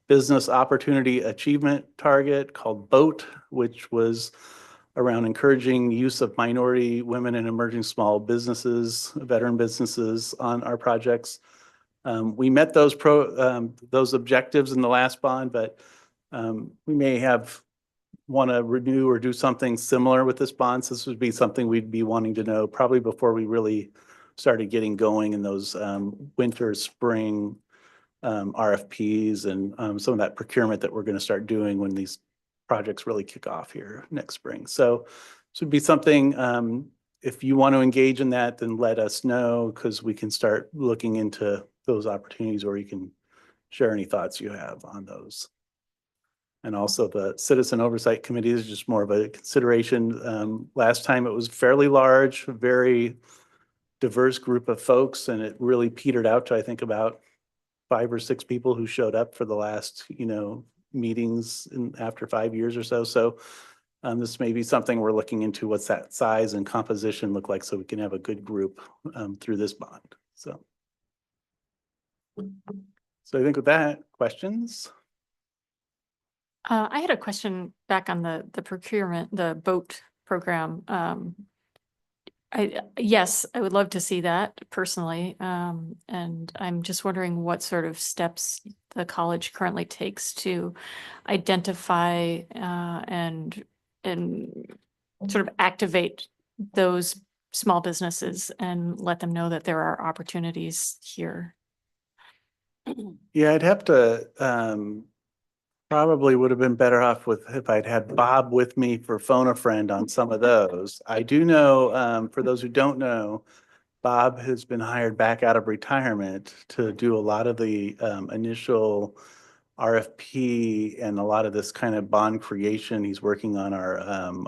business opportunity achievement target called BOAT, which was around encouraging use of minority, women, and emerging small businesses, veteran businesses on our projects. We met those objectives in the last bond, but we may want to renew or do something similar with this bond. So this would be something we'd be wanting to know probably before we really started getting going in those winter, spring RFPs and some of that procurement that we're going to start doing when these projects really kick off here next spring. So this would be something, if you want to engage in that, then let us know, because we can start looking into those opportunities where you can share any thoughts you have on those. And also the Citizen Oversight Committee is just more of a consideration. Last time it was fairly large, very diverse group of folks, and it really petered out to, I think, about 5 or 6 people who showed up for the last, meetings after 5 years or so. So this may be something we're looking into. What's that size and composition look like, so we can have a good group through this bond. So I think with that, questions? I had a question back on the procurement, the boat program. Yes, I would love to see that personally. And I'm just wondering what sort of steps the college currently takes to identify and sort of activate those small businesses and let them know that there are opportunities here. Yeah, I'd have to probably would have been better off if I'd had Bob with me for phone a friend on some of those. I do know, for those who don't know, Bob has been hired back out of retirement to do a lot of the initial RFP and a lot of this kind of bond creation. He's working on our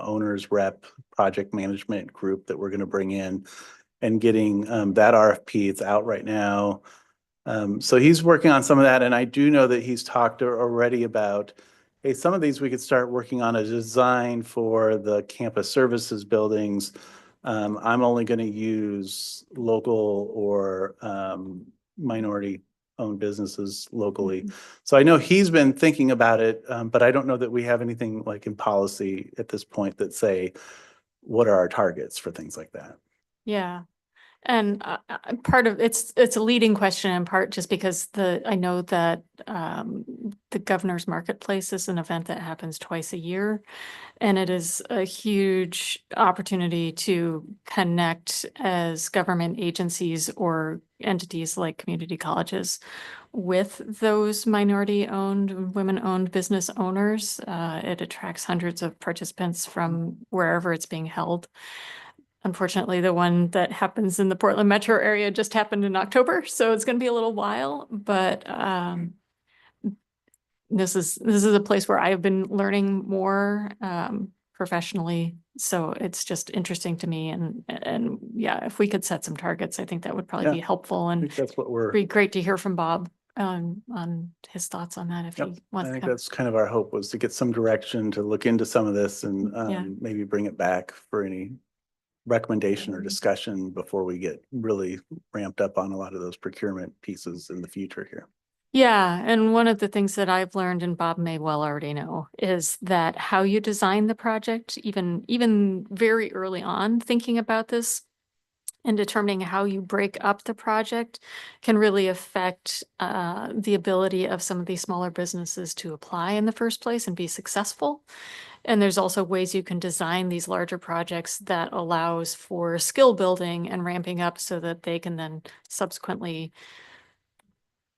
owner's rep project management group that we're going to bring in and getting that RFP. It's out right now. So he's working on some of that, and I do know that he's talked already about, hey, some of these we could start working on a design for the campus services buildings. I'm only going to use local or minority-owned businesses locally. So I know he's been thinking about it, but I don't know that we have anything like in policy at this point that say, what are our targets for things like that? Yeah. And part of it's a leading question in part just because I know that the Governor's Marketplace is an event that happens twice a year, and it is a huge opportunity to connect as government agencies or entities like community colleges with those minority-owned, women-owned business owners. It attracts hundreds of participants from wherever it's being held. Unfortunately, the one that happens in the Portland metro area just happened in October, so it's going to be a little while, but this is a place where I've been learning more professionally, so it's just interesting to me. And yeah, if we could set some targets, I think that would probably be helpful, I and think that's what we're. be great to hear from Bob on his thoughts on that if Yep. he I wants to think come. that's kind of our hope, was to get some direction to look into some of this and Yeah. maybe bring it back for any recommendation or discussion before we get really ramped up on a lot of those procurement pieces in the future here. Yeah, and one of the things that I've learned, and Bob may well already know, is that how you design the project, even very early on, thinking about this and determining how you break up the project can really affect the ability of some of these smaller businesses to apply in the first place and be successful. And there's also ways you can design these larger projects that allows for skill building and ramping up so that they can then subsequently,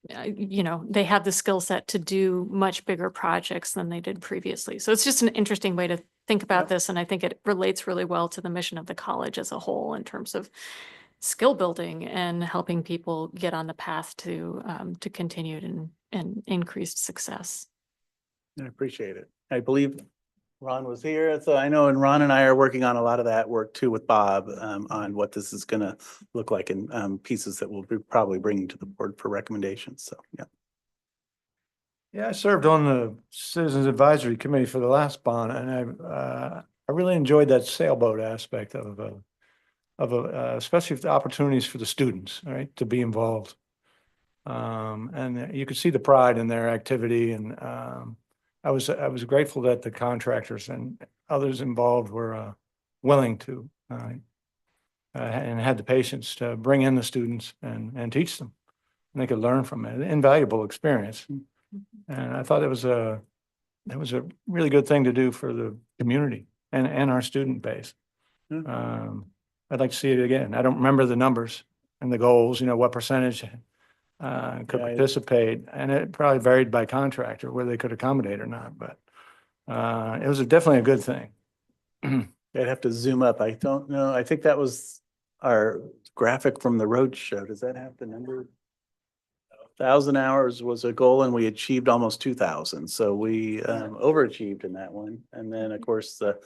they have the skill set to do much bigger projects than they did previously. So it's just an interesting way to think about Yep. this. And I think it relates really well to the mission of the college as a whole in terms of skill building and helping people get on the path to continued and increased success. I appreciate it. I believe Ron was here, so I know, and Ron and I are working on a lot of that work too with Bob on what this is gonna look like in pieces that we'll be probably bringing to the board for recommendations. So, yeah. Yeah, I served on the Citizens Advisory Committee for the last bond, and I really enjoyed that sailboat aspect especially the opportunities for the students, right, to be involved. And you could see the pride in their activity, and I was grateful that the contractors and others involved were willing to and had the patience to bring in the students and teach them. And they could learn from it. An invaluable experience. And I thought it was a really good thing to do for the community and our student base. I'd like to see it again. I don't remember the numbers and the goals, what percentage could Yeah, participate. And it probably varied by contractor whether they could accommodate or not, but it was definitely a good thing. I'd have to zoom up. I don't know. I think that was our graphic from the road show. Does that have the number? 1,000 hours was a goal and we achieved almost 2,000. So we overachieved in that one. And then, of course, the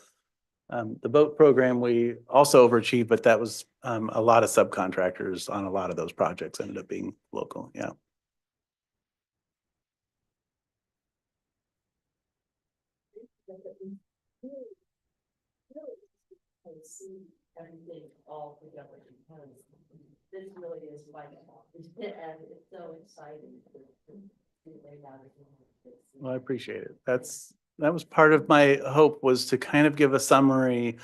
boat program, we also overachieved, but that was a lot of subcontractors on a lot of those projects ended up being local. Yeah. Everything all together because this really is wonderful. And it's so exciting. Well, I appreciate it. That was part of my hope, was to kind of give a summary.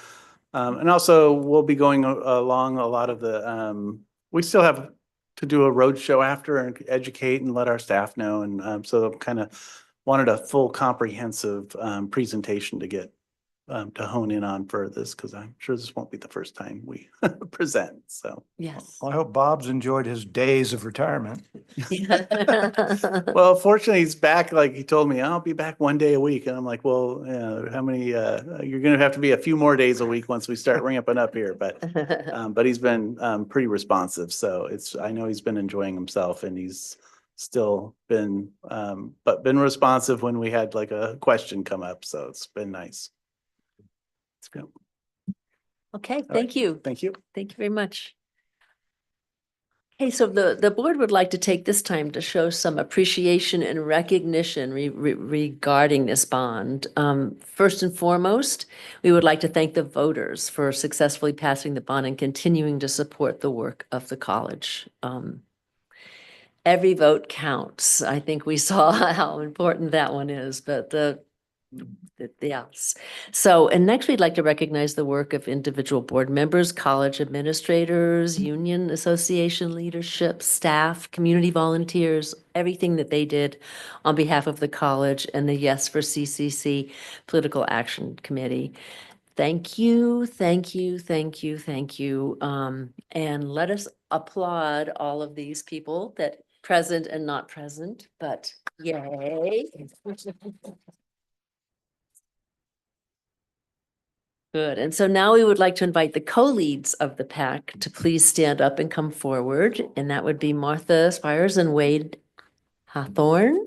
And also we'll be going along a lot of the, we still have to do a road show after and educate and let our staff know. And so kind of wanted a full comprehensive presentation to get to hone in on for this, because I'm sure this won't be the first time we present. So, Yes. Well, I hope Bob's enjoyed his days of retirement. well, fortunately, he's back. Like he told me, I'll be back 1 day a week. And I'm like, well, how many, you're going to have to be a few more days a week once we start ramping up here. But he's been pretty responsive. So I know he's been enjoying himself, and he's still been responsive when we had like a question come up. So it's been nice. It's good. Okay, thank you. Thank you. Thank you very much. Okay, so the board would like to take this time to show some appreciation and recognition regarding this bond. First and foremost, we would like to thank the voters for successfully passing the bond and continuing to support the work of the college. Every vote counts. I think we saw how important that one is, but yes. So, and next we'd like to recognize the work of individual board members, college administrators, union association leadership, staff, community volunteers, everything that they did on behalf of the college and the Yes for CCC Political Action Committee. Thank you, thank you, thank you, thank you. And let us applaud all of these people that present and not present, but yay. Good. And so now we would like to invite the co-leads of the PAC to please stand up and come forward. And that would be Martha Spires and Wade Hawthorne.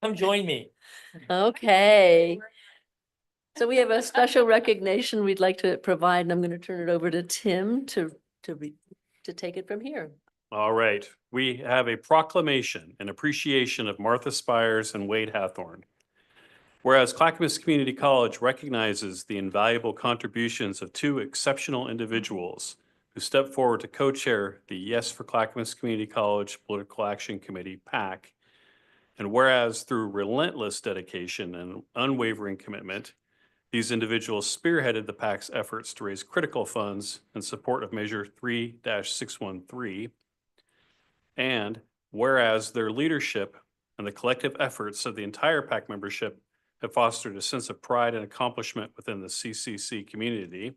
Come join me. Okay. So we have a special recognition we'd like to provide, and I'm going to turn it over to Tim to take it from here. All right, we have a proclamation in appreciation of Martha Spires and Wade Hathorn. Whereas Clackamas Community College recognizes the invaluable contributions of two exceptional individuals who stepped forward to co-chair the Yes for Clackamas Community College Political Action Committee, PAC. And whereas through relentless dedication and unwavering commitment, these individuals spearheaded the PAC's efforts to raise critical funds in support of Measure 3-613. And whereas their leadership and the collective efforts of the entire PAC membership have fostered a sense of pride and accomplishment within the CCC community.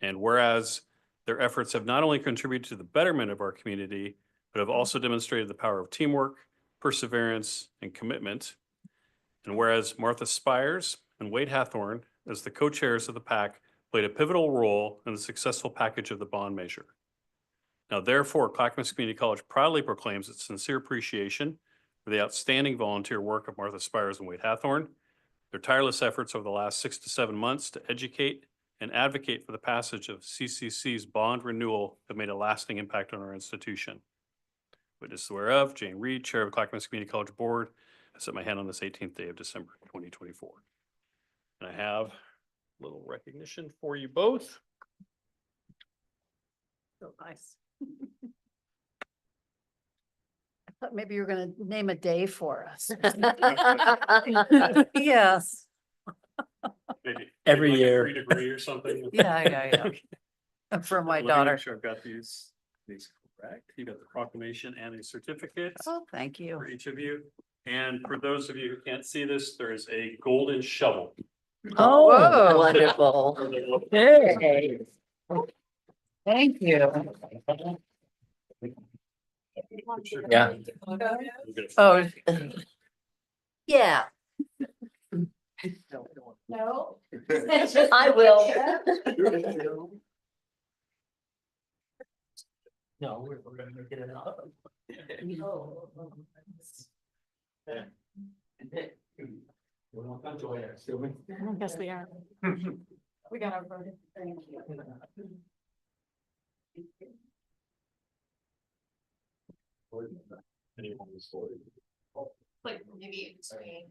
And whereas their efforts have not only contributed to the betterment of our community, but have also demonstrated the power of teamwork, perseverance, and commitment. And whereas Martha Spires and Wade Hathorn, as the co-chairs of the PAC, played a pivotal role in the successful package of the bond measure. Now therefore, Clackamas Community College proudly proclaims its sincere appreciation for the outstanding volunteer work of Martha Spires and Wade Hathorn, their tireless efforts over the last 6 to 7 months to educate and advocate for the passage of CCC's bond renewal have made a lasting impact on our institution. Witness whereof, Jane Reed, Chair of Clackamas Community College Board, I set my hand on this 18th day of December, 2024. And I have a little recognition for you both. So nice. I thought maybe you were gonna name a day for us. Yes, Maybe Every like a year. 3-degree or something. yeah. For my Let me daughter. make sure I've got these correct. You got the proclamation and a certificate Oh, thank you. for each of you. And for those of you who can't see this, there is a golden shovel. Oh, Whoa. wonderful. Hey, thank you. Yeah. Oh, Yeah, no. I will. No, we're gonna make it enough. I guess we are. We got our vote. Like maybe between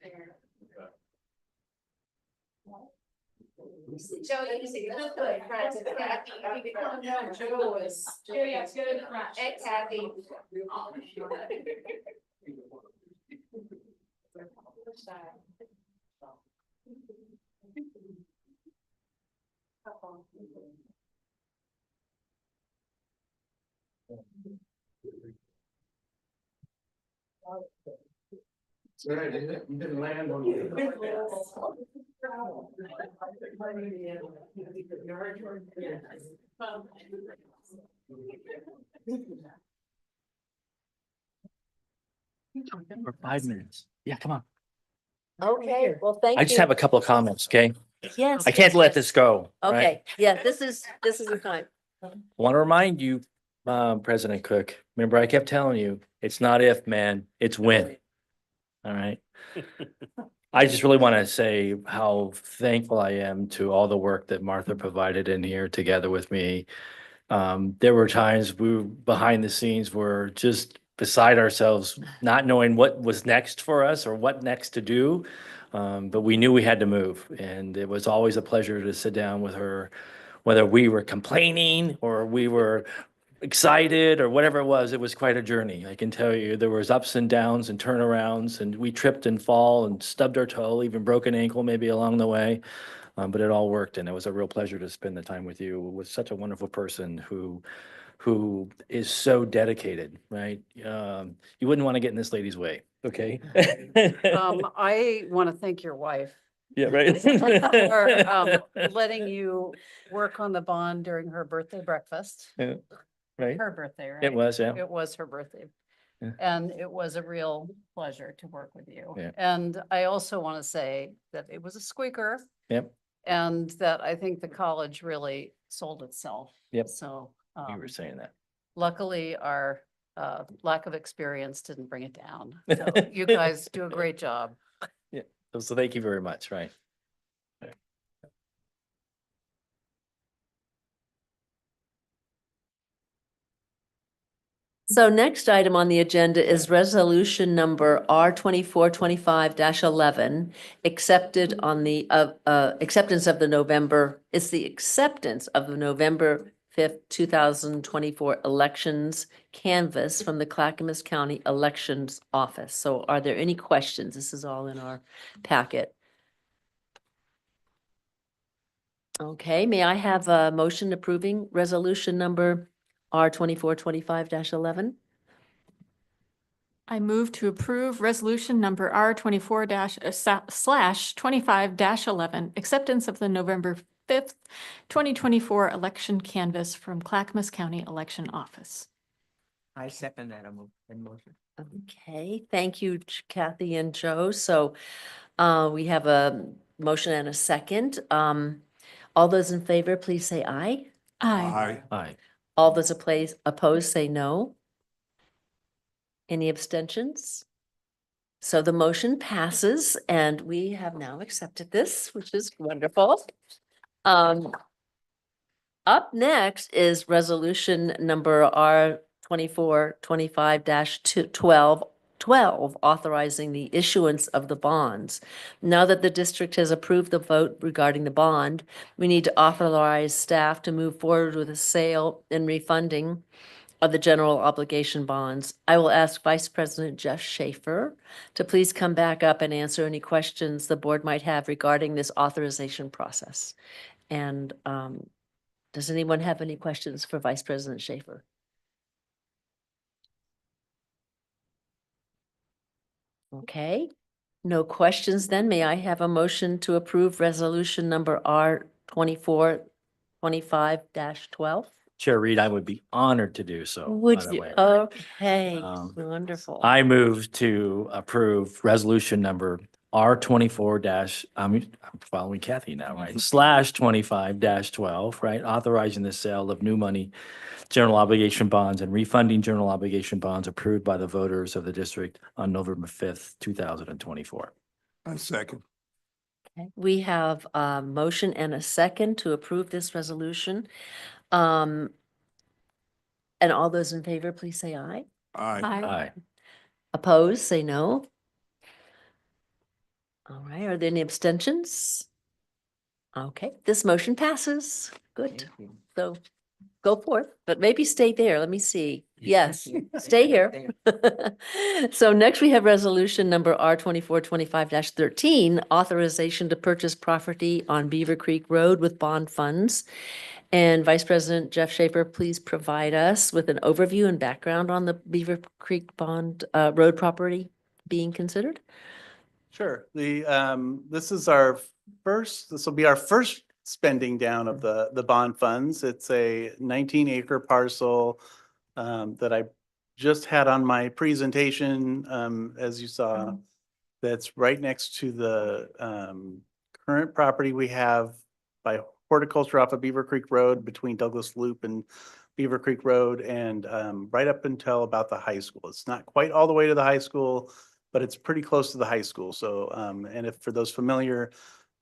there. Joe, you see, that's good. Joe is. Joe, yeah, it's good. It's happy. Sorry, didn't land on For 5 minutes. Yeah, come on. Okay, well, thank you. I just have a couple of comments, okay? Yes. I can't let this go. right? Okay, yeah, this is the time. Want to remind you, President Cook, remember I kept telling you, it's not if, man, it's when. All right. I just really want to say how thankful I am to all the work that Martha provided in here together with me. There were times behind the scenes were just beside ourselves, not knowing what was next for us or what next to do. But we knew we had to move, and it was always a pleasure to sit down with her, whether we were complaining or we were excited or whatever it was quite a journey. I can tell you, there was ups and downs and turnarounds, and we tripped and fall and stubbed our toe, even broke an ankle maybe along the way. But it all worked, and it was a real pleasure to spend the time with you, with such a wonderful person who is so dedicated, right? You wouldn't want to get in this lady's way, okay? I want to thank your wife Yeah, right. for letting you work on the bond during her birthday breakfast. Yeah, right? Her birthday, right? It was, yeah. It was her birthday. Yeah. And it was a real pleasure to work with you. Yeah. And I also want to say that it was a squeaker. Yep. And that I think the college really sold itself. Yep. So You were saying that. luckily our lack of experience didn't bring it down. So you guys do a great job. So thank you very much, right? So next item on the agenda is resolution number R 2425-11, accepted on the, acceptance of the November, it's the acceptance of the November 5th, 2024 elections canvas from the Clackamas County Elections Office. So are there any questions? This is all in our packet. Okay, may I have a motion approving resolution number R 2425-11? I move to approve resolution number R 24//25-11, acceptance of the November 5th, 2024 election canvas from Clackamas County Election Office. I second that motion. Okay, thank you, Kathy and Joe. So we have a motion and a second. All those in favor, please say aye. Aye. Aye. All those opposed, say no. Any abstentions? So the motion passes and we have now accepted this, which is wonderful. Up next is resolution number R 2425-12, authorizing the issuance of the bonds. Now that the district has approved the vote regarding the bond, we need to authorize staff to move forward with a sale and refunding of the general obligation bonds. I will ask Vice President Jeff Schaefer to please come back up and answer any questions the board might have regarding this authorization process. And does anyone have any questions for Vice President Schaefer? Okay, no questions then. May I have a motion to approve resolution number R 2425-12? Chair Reed, I would be honored to do so. by Would the you? way. Okay, wonderful. I move to approve resolution number R 24 I'm following Kathy now, right? /25-12, right? Authorizing the sale of new money, general obligation bonds and refunding general obligation bonds approved by the voters of the district on November 5th, 2024. I second. Okay, we have a motion and a second to approve this resolution. And all those in favor, please say aye. Aye. Aye. Opposed, say no. All right, are there any abstentions? Okay, this motion passes. Good. So go forth, but maybe stay there. Let me see. Yes, stay here. So next we have resolution number R 2425-13, authorization to purchase property on Beaver Creek Road with bond funds. And Vice President Jeff Schaefer, please provide us with an overview and background on the Beaver Creek Bond Road property being considered. Sure. This is this will be our first spending down of the bond funds. It's a 19-acre parcel that I just had on my presentation, as you saw, that's right next to the current property we have by horticulture off of Beaver Creek Road between Douglas Loop and Beaver Creek Road, and right up until about the high school. It's not quite all the way to the high school, but it's pretty close to the high school. So, and if for those familiar,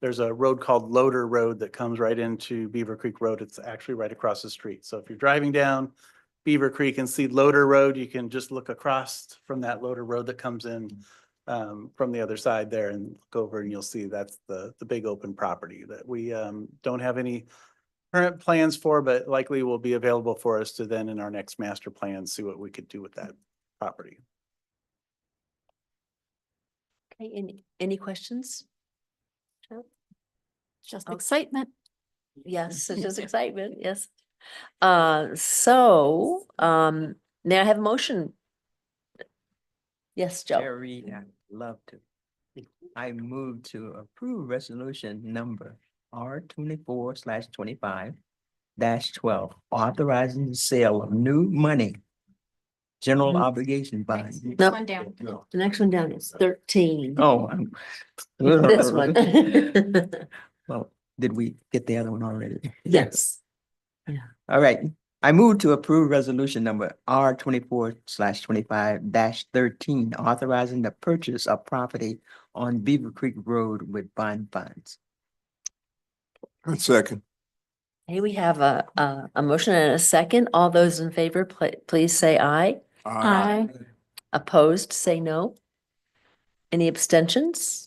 there's a road called Loader Road that comes right into Beaver Creek Road. It's actually right across the street. So if you're driving down Beaver Creek and see Loader Road, you can just look across from that Loader Road that comes in from the other side there and look over and you'll see that's the big open property that we don't have any current plans for, but likely will be available for us to then in our next master plan, see what we could do with that property. Okay, any questions? Just Okay. excitement. Yes, it's just excitement, yes. May I have a motion? Yes, Joe. Chair Reed, I'd love to. I move to approve resolution number R 24/25-12, authorizing the sale of new money, general Mhm. obligation bonds. No. One down. The next one down is 13. Oh. This one. Well, did we get the other one already? Yes. All right. I move to approve resolution number R 24/25-13, authorizing the purchase of property on Beaver Creek Road with bond funds. I second. Hey, we have a motion and a second. All those in favor, please say aye. Aye. Opposed, say no. Any abstentions?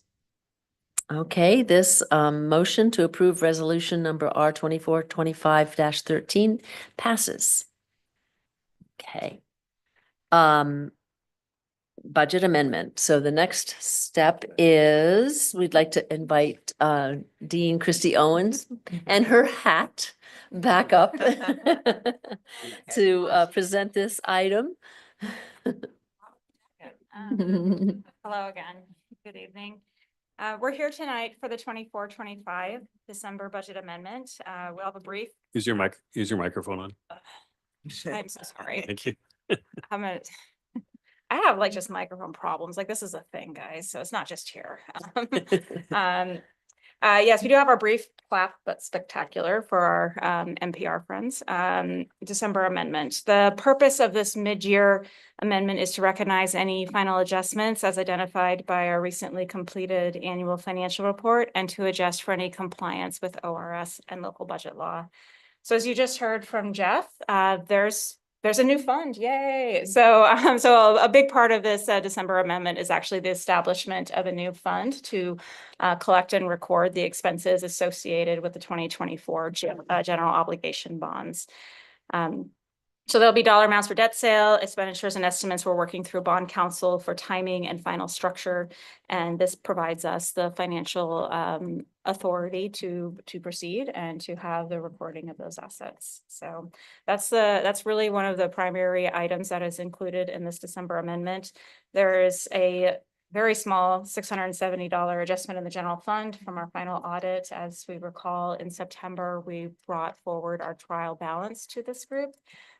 Okay, this motion to approve resolution number R 2425-13 passes. Okay. Budget amendment. So the next step is we'd like to invite Dean Christy Owens and her hat back up to present this item. Hello again. Good evening. We're here tonight for the 24-25 December budget amendment. We'll have a brief. Use your microphone on. I'm so sorry. Thank you. I'm gonna, I have like just microphone problems. Like this is a thing, guys. So it's not just here. Yes, we do have our brief clap, but spectacular for our NPR friends. December amendment. The purpose of this mid-year amendment is to recognize any final adjustments as identified by our recently completed annual financial report and to adjust for any compliance with ORS and local budget law. So as you just heard from Jeff, there's a new fund, yay. So a big part of this December amendment is actually the establishment of a new fund to collect and record the expenses associated with the 2024 general obligation bonds. So there'll be dollar amounts for debt sale, expenditures and estimates. We're working through bond counsel for timing and final structure. And this provides us the financial authority to proceed and to have the recording of those assets. So that's really one of the primary items that is included in this December amendment. There is a very small $670 adjustment in the general fund from our final audit. As we recall, in September, we brought forward our trial balance to this group.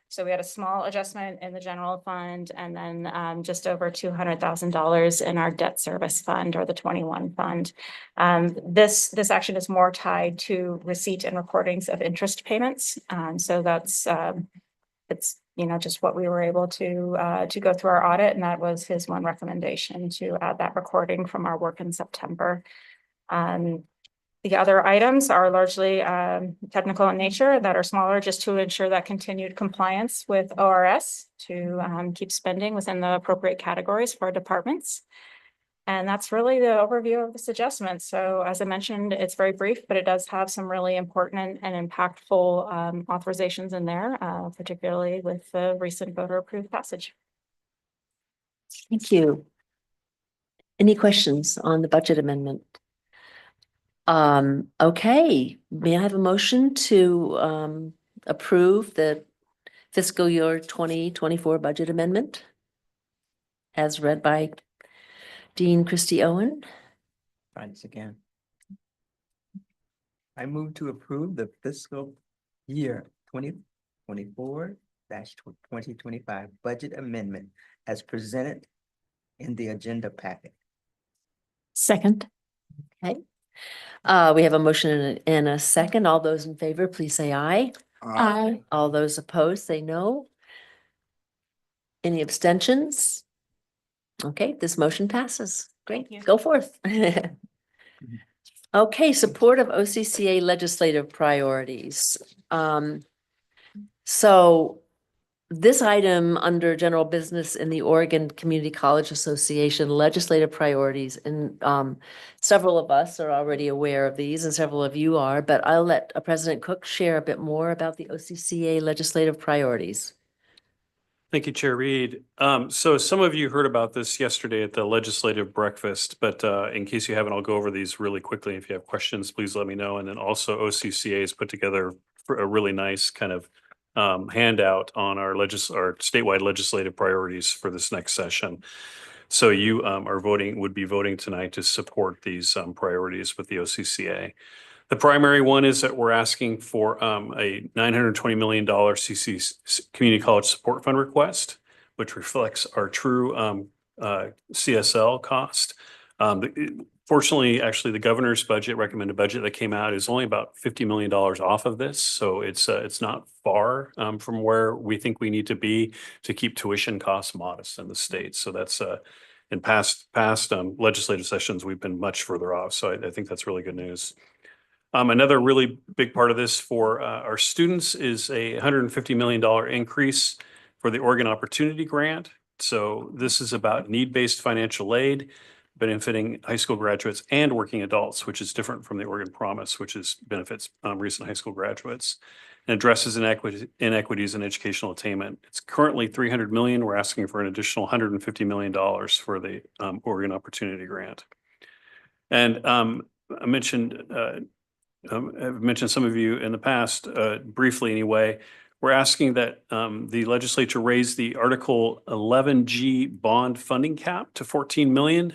So we had a small adjustment in the general fund and then just over $200,000 in our debt service fund or the 21 fund. This action is more tied to receipt and recordings of interest payments. So that's it's just what we were able to go through our audit, and that was his one recommendation to add that recording from our work in September. The other items are largely technical in nature that are smaller just to ensure that continued compliance with ORS to keep spending within the appropriate categories for our departments. And that's really the overview of this adjustment. So as I mentioned, it's very brief, but it does have some really important and impactful authorizations in there, particularly with the recent voter approved passage. Thank you. Any questions on the budget amendment? Okay, may I have a motion to approve the fiscal year 2024 budget amendment as read by Dean Christie Owen? Try this again. I move to approve the fiscal year 2024-2025 budget amendment as presented in the agenda packet. Second. Okay. We have a motion and a second. All those in favor, please say aye. Aye. All those opposed, say no. Any abstentions? Okay, this motion passes. Great, Thank you. go forth. Okay, support of OCCA legislative priorities. So this item under general business in the Oregon Community College Association legislative priorities, and several of us are already aware of these and several of you are, but I'll let President Cook share a bit more about the OCCA legislative priorities. Thank you, Chair Reed. So some of you heard about this yesterday at the legislative breakfast, but in case you haven't, I'll go over these really quickly. If you have questions, please let me know. And then also OCCA has put together a really nice kind of handout on our statewide legislative priorities for this next session. So you would be voting tonight to support these priorities with the OCCA. The primary one is that we're asking for a $920 million CCC Community College Support Fund request, which reflects our true CSL cost. Fortunately, actually, the governor's recommended budget that came out is only about $50 million off of this. So it's not far from where we think we need to be to keep tuition costs modest in the state. So that's in past legislative sessions, we've been much further off. So I think that's really good news. Another really big part of this for our students is a $150 million increase for the Oregon Opportunity Grant. So this is about need-based financial aid benefiting high school graduates and working adults, which is different from the Oregon Promise, which benefits recent high school graduates and addresses inequities in educational attainment. It's currently $300 million. We're asking for an additional $150 million for the Oregon Opportunity Grant. And I've mentioned some of you in the past, briefly anyway, we're asking that the legislature raise the Article 11G bond funding cap to $14 million.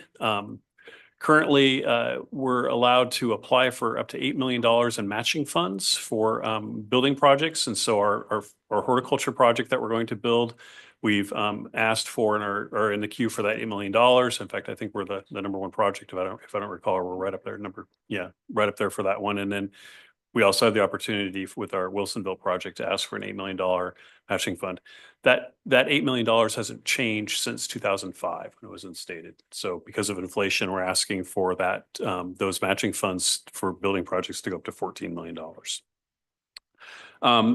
Currently, we're allowed to apply for up to $8 million in matching funds for building projects. And so our horticulture project that we're going to build We've asked for and are in the queue for that $8 million. In fact, I think we're the number one project, if I don't recall, we're right up there, right up there for that one. And then we also had the opportunity with our Wilsonville project to ask for an $8 million matching fund. That $8 million hasn't changed since 2005 when it was instated. So because of inflation, we're asking for that, those matching funds for building projects to go up to $14 million.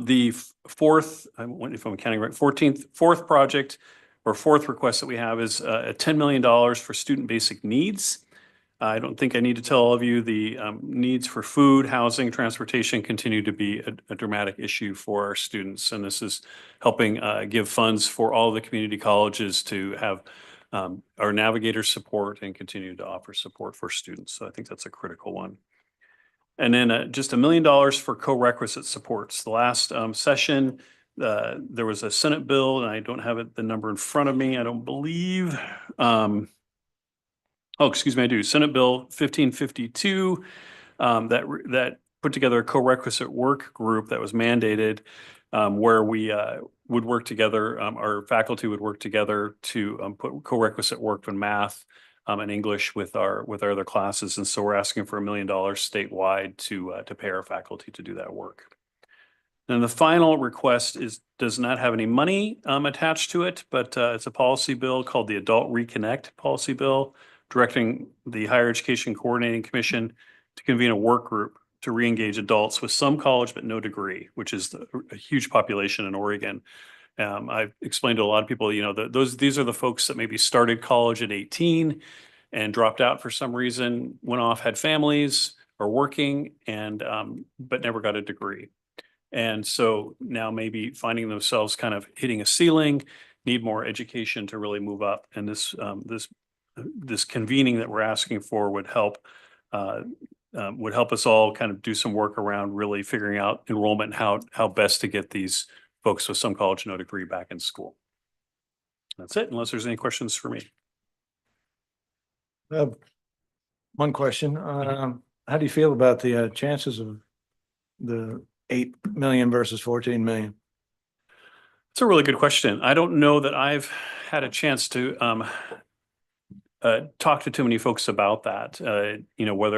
The fourth, if I'm counting right, fourth project or fourth request that we have is a $10 million for student basic needs. I don't think I need to tell all of you the needs for food, housing, transportation continue to be a dramatic issue for our students. And this is helping give funds for all the community colleges to have our navigator support and continue to offer support for students. So I think that's a critical one. And then just $1 million for co-requisite supports. The last session, there was a Senate bill, and I don't have the number in front of me, I don't believe. Oh, excuse me, I do. Senate Bill 1552 that put together a co-requisite work group that was mandated where we would work together, our faculty would work together to put co-requisite work in math and English with our other classes. And so we're asking for $1 million statewide to pay our faculty to do that work. And the final request does not have any money attached to it, but it's a policy bill called the Adult Reconnect Policy Bill, directing the Higher Education Coordinating Commission to convene a work group to reengage adults with some college but no degree, which is a huge population in Oregon. I've explained to a lot of people, you know, these are the folks that maybe started college at 18 and dropped out for some reason, went off, had families, or working, and but never got a degree. And so now maybe finding themselves kind of hitting a ceiling, need more education to really move up. And this convening that we're asking for would help us all kind of do some work around really figuring out enrollment and how best to get these folks with some college no degree back in school. That's it, unless there's any questions for me. One question, how do you feel about the chances of the 8 million versus 14 million? It's a really good question. I don't know that I've had a chance to talk to too many folks about that. You know, what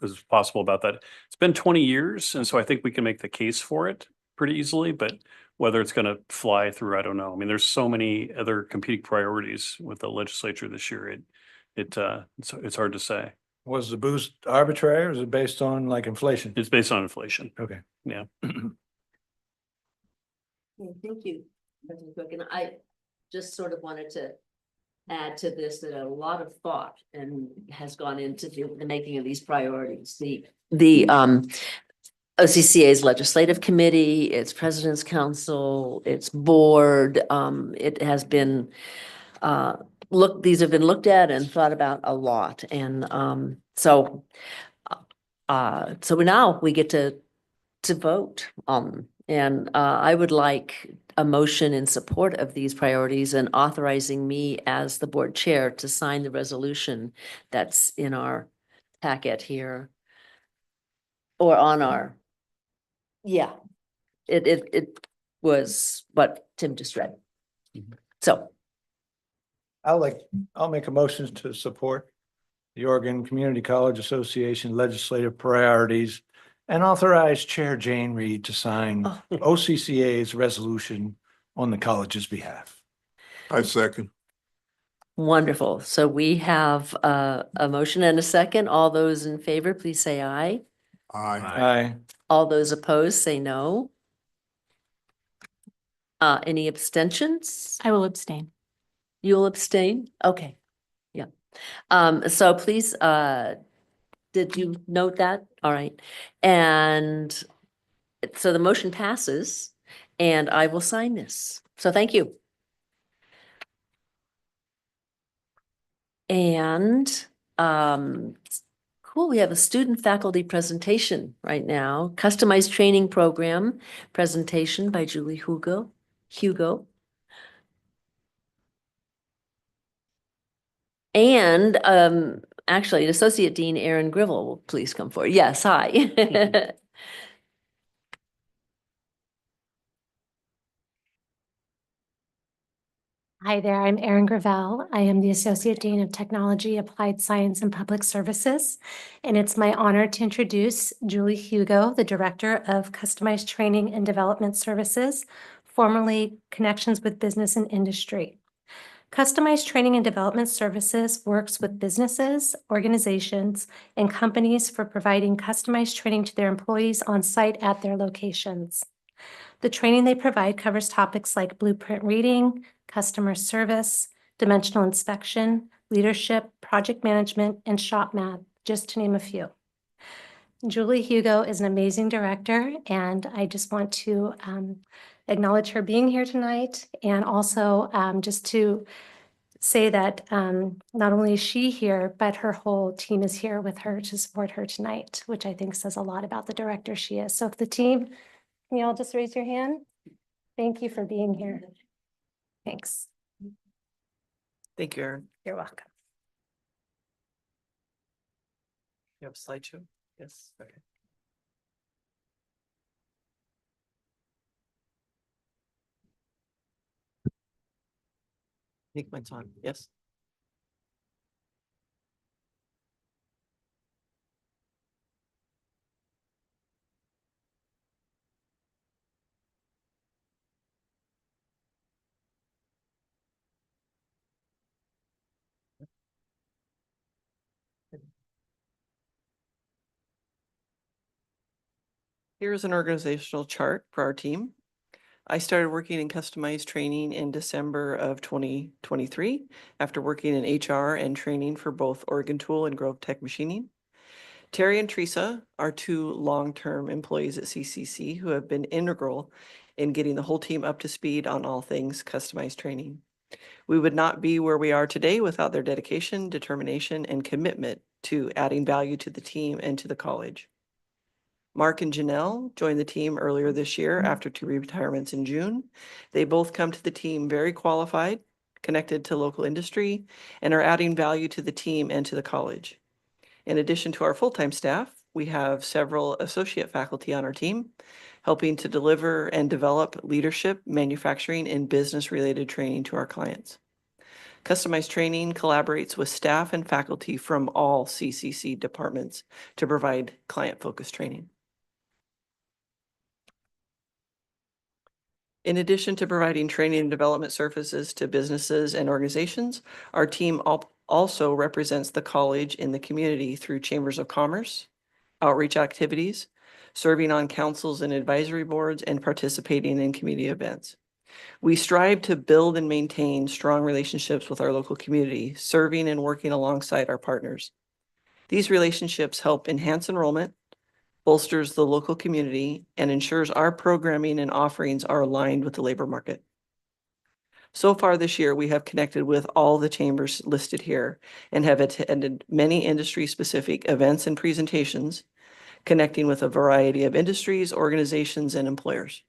is possible about that. It's been 20 years, and so I think we can make the case for it pretty easily, but whether it's going to fly through, I don't know. I mean, there's so many other competing priorities with the legislature this year. It's hard to say. Was the boost arbitrary or is it based on like inflation? It's based on inflation. Okay. Yeah. Thank you, President Cook. And I just sort of wanted to add to this that a lot of thought and has gone into the making of these priorities. The OCCA's legislative committee, its president's council, its board, it has been these have been looked at and thought about a lot. And so now we get to vote. And I would like a motion in support of these priorities and authorizing me as the board chair to sign the resolution that's in our packet here. Or on our, yeah, it was what Tim just read. So I'll make a motion to support the Oregon Community College Association legislative priorities and authorize Chair Jane Reed to sign OCCA's resolution on the college's behalf. I second. wonderful. So we have a motion and a second. All those in favor, please say aye. Aye. Aye. All those opposed, say no. Any abstentions? I will abstain. You'll abstain? Okay, yeah. So please, did you note that? All right. And so the motion passes and I will sign this. So thank you. And, cool, we have a student faculty presentation right now, customized training program presentation by Julie Hugo. And actually, Associate Dean Aaron Grivell will please come forward. Yes, hi. Hi there, I'm Erin Gravel. I am the Associate Dean of Technology, Applied Science, and Public Services. And it's my honor to introduce Julie Hugo, the Director of Customized Training and Development Services, formerly Connections with Business and Industry. Customized Training and Development Services works with businesses, organizations, and companies for providing customized training to their employees on site at their locations. The training they provide covers topics like blueprint reading, customer service, dimensional inspection, leadership, project management, and shop math, just to name a few. Julie Hugo is an amazing director, and I just want to acknowledge her being here tonight, and also just to say that not only is she here, but her whole team is here with her to support her tonight, which I think says a lot about the director she is. So if the team, can you all just raise your hand? Thank you for being here. Thanks. Thank you, Erin. You're welcome. You have a slideshow? Yes, okay. I think mine's on, yes? Here's an organizational chart for our team. I started working in customized training in December of 2023 after working in HR and training for both Oregon Tool and Grove Tech Machining. Terry and Teresa are two long-term employees at CCC who have been integral in getting the whole team up to speed on all things customized training. We would not be where we are today without their dedication, determination, and commitment to adding value to the team and to the college. Mark and Janelle joined the team earlier this year after 2 retirements in June. They both come to the team very qualified, connected to local industry, and are adding value to the team and to the college. In addition to our full-time staff, we have several associate faculty on our team, helping to deliver and develop leadership, manufacturing, and business-related training to our clients. Customized Training collaborates with staff and faculty from all CCC departments to provide client-focused training. In addition to providing training and development services to businesses and organizations, our team also represents the college in the community through chambers of commerce, outreach activities, serving on councils and advisory boards, and participating in community events. We strive to build and maintain strong relationships with our local community, serving and working alongside our partners. These relationships help enhance enrollment, bolsters the local community, and ensures our programming and offerings are aligned with the labor market. So far this year, we have connected with all the chambers listed here and have attended many industry-specific events and presentations, connecting with a variety of industries, organizations, and employers.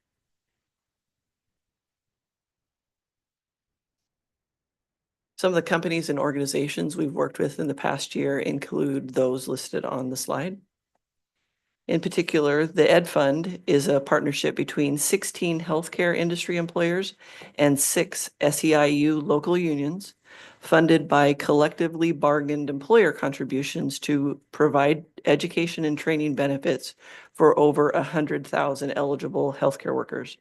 Some of the companies and organizations we've worked with in the past year include those listed on the slide. In particular, the Ed Fund is a partnership between 16 healthcare industry employers and 6 SEIU local unions, funded by collectively bargained employer contributions to provide education and training benefits for over 100,000 eligible healthcare workers.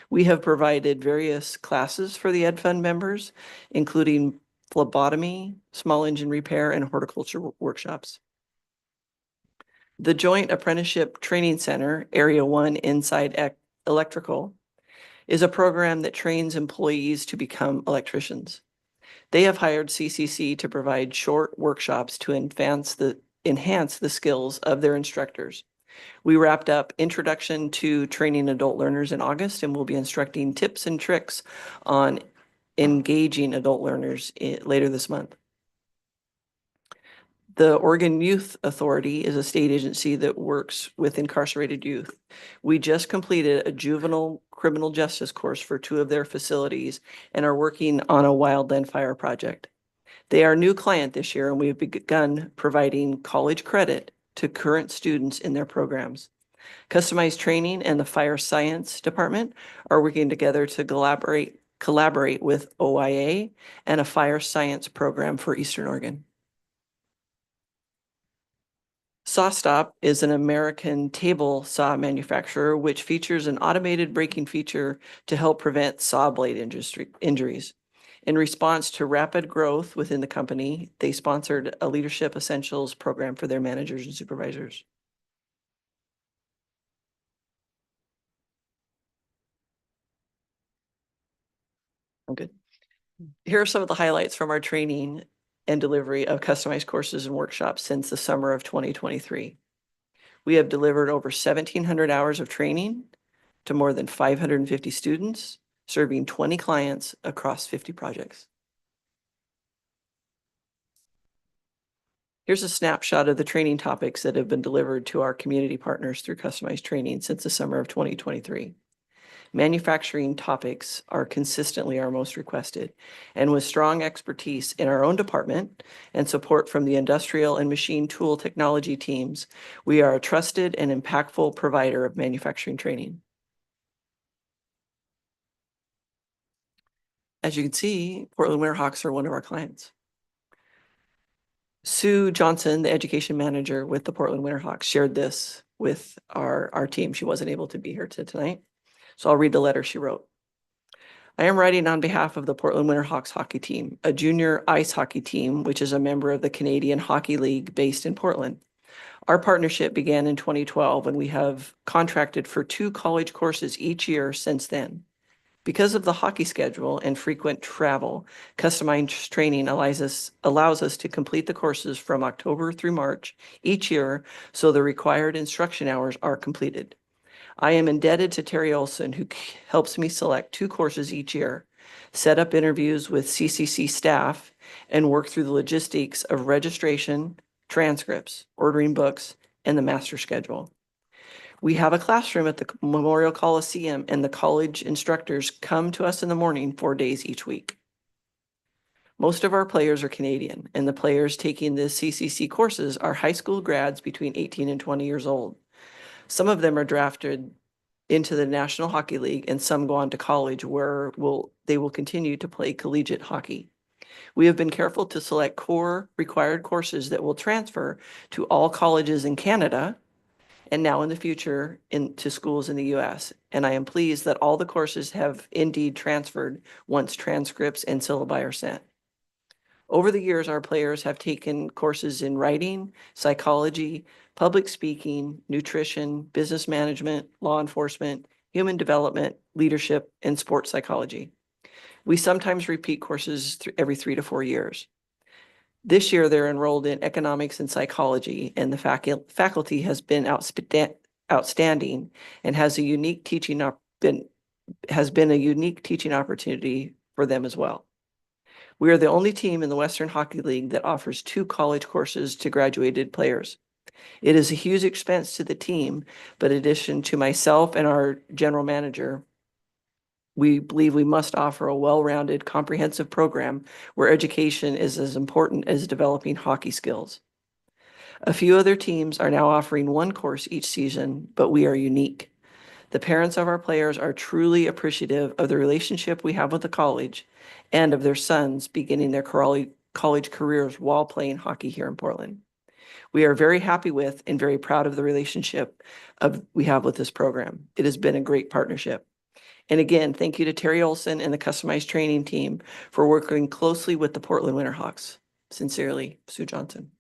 We have provided various classes for the Ed Fund members, including phlebotomy, small engine repair, and horticulture workshops. The Joint Apprenticeship Training Center, Area 1 Inside Electrical, is a program that trains employees to become electricians. They have hired CCC to provide short workshops to enhance the skills of their instructors. We wrapped up Introduction to Training Adult Learners in August, and we'll be instructing tips and tricks on engaging adult learners later this month. The Oregon Youth Authority is a state agency that works with incarcerated youth. We just completed a juvenile criminal justice course for 2 of their facilities and are working on a wildland fire project. They are a new client this year, and we have begun providing college credit to current students in their programs. Customized Training and the Fire Science Department are working together to collaborate with OIA and a fire science program for Eastern Oregon. SawStop is an American table saw manufacturer which features an automated braking feature to help prevent saw blade injuries. In response to rapid growth within the company, they sponsored a Leadership Essentials program for their managers and supervisors. I'm good. Here are some of the highlights from our training and delivery of customized courses and workshops since the summer of 2023. We have delivered over 1,700 hours of training to more than 550 students, serving 20 clients across 50 projects. Here's a snapshot of the training topics that have been delivered to our community partners through customized training since the summer of 2023. Manufacturing topics are consistently our most requested, and with strong expertise in our own department and support from the industrial and machine tool technology teams, we are a trusted and impactful provider of manufacturing training. As you can see, Portland Winterhawks are one of our clients. Sue Johnson, the education manager with the Portland Winterhawks, shared this with our team. She wasn't able to be here tonight, so I'll read the letter she wrote. I am writing on behalf of the Portland Winterhawks hockey team, a junior ice hockey team, which is a member of the Canadian Hockey League based in Portland. Our partnership began in 2012, and we have contracted for 2 college courses each year since then. Because of the hockey schedule and frequent travel, customized training allows us to complete the courses from October through March each year, so the required instruction hours are completed. I am indebted to Terry Olson, who helps me select 2 courses each year, set up interviews with CCC staff, and work through the logistics of registration, transcripts, ordering books, and the master schedule. We have a classroom at the Memorial Coliseum, and the college instructors come to us in the morning 4 days each week. Most of our players are Canadian, and the players taking the CCC courses are high school grads between 18 and 20 years old. Some of them are drafted into the National Hockey League, and some go on to college where they will continue to play collegiate hockey. We have been careful to select core required courses that will transfer to all colleges in Canada and now in the future into schools in the US. And I am pleased that all the courses have indeed transferred once transcripts and syllabi are sent. Over the years, our players have taken courses in writing, psychology, public speaking, nutrition, business management, law enforcement, human development, leadership, and sports psychology. We sometimes repeat courses every 3 to 4 years. This year, they're enrolled in economics and psychology, and the faculty has been outstanding and has a unique teaching opportunity for them as well. We are the only team in the Western Hockey League that offers 2 college courses to graduated players. It is a huge expense to the team, but in addition to myself and our general manager, we believe we must offer a well-rounded, comprehensive program where education is as important as developing hockey skills. A few other teams are now offering 1 course each season, but we are unique. The parents of our players are truly appreciative of the relationship we have with the college and of their sons beginning their college careers while playing hockey here in Portland. We are very happy with and very proud of the relationship we have with this program. It has been a great partnership. And again, thank you to Terry Olson and the customized training team for working closely with the Portland Winterhawks. Sincerely, Sue Johnson.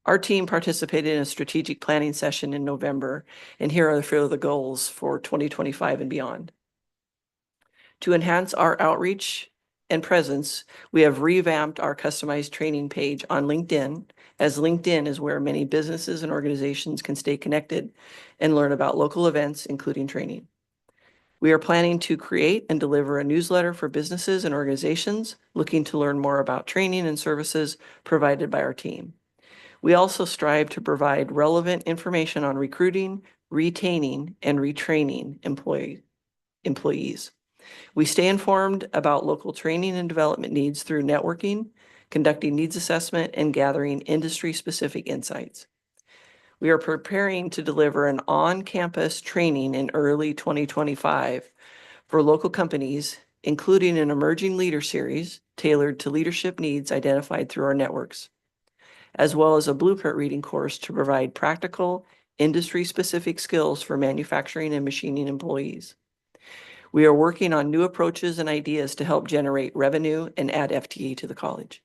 Our team participated in a strategic planning session in November, and here are a few of the goals for 2025 and beyond. To enhance our outreach and presence, we have revamped our customized training page on LinkedIn, as LinkedIn is where many businesses and organizations can stay connected and learn about local events, including training. We are planning to create and deliver a newsletter for businesses and organizations looking to learn more about training and services provided by our team. We also strive to provide relevant information on recruiting, retaining, and retraining employees. We stay informed about local training and development needs through networking, conducting needs assessment, and gathering industry-specific insights. We are preparing to deliver an on-campus training in early 2025 for local companies, including an emerging leader series tailored to leadership needs identified through our networks, as well as a blueprint reading course to provide practical, industry-specific skills for manufacturing and machining employees. We are working on new approaches and ideas to help generate revenue and add FTE to the college.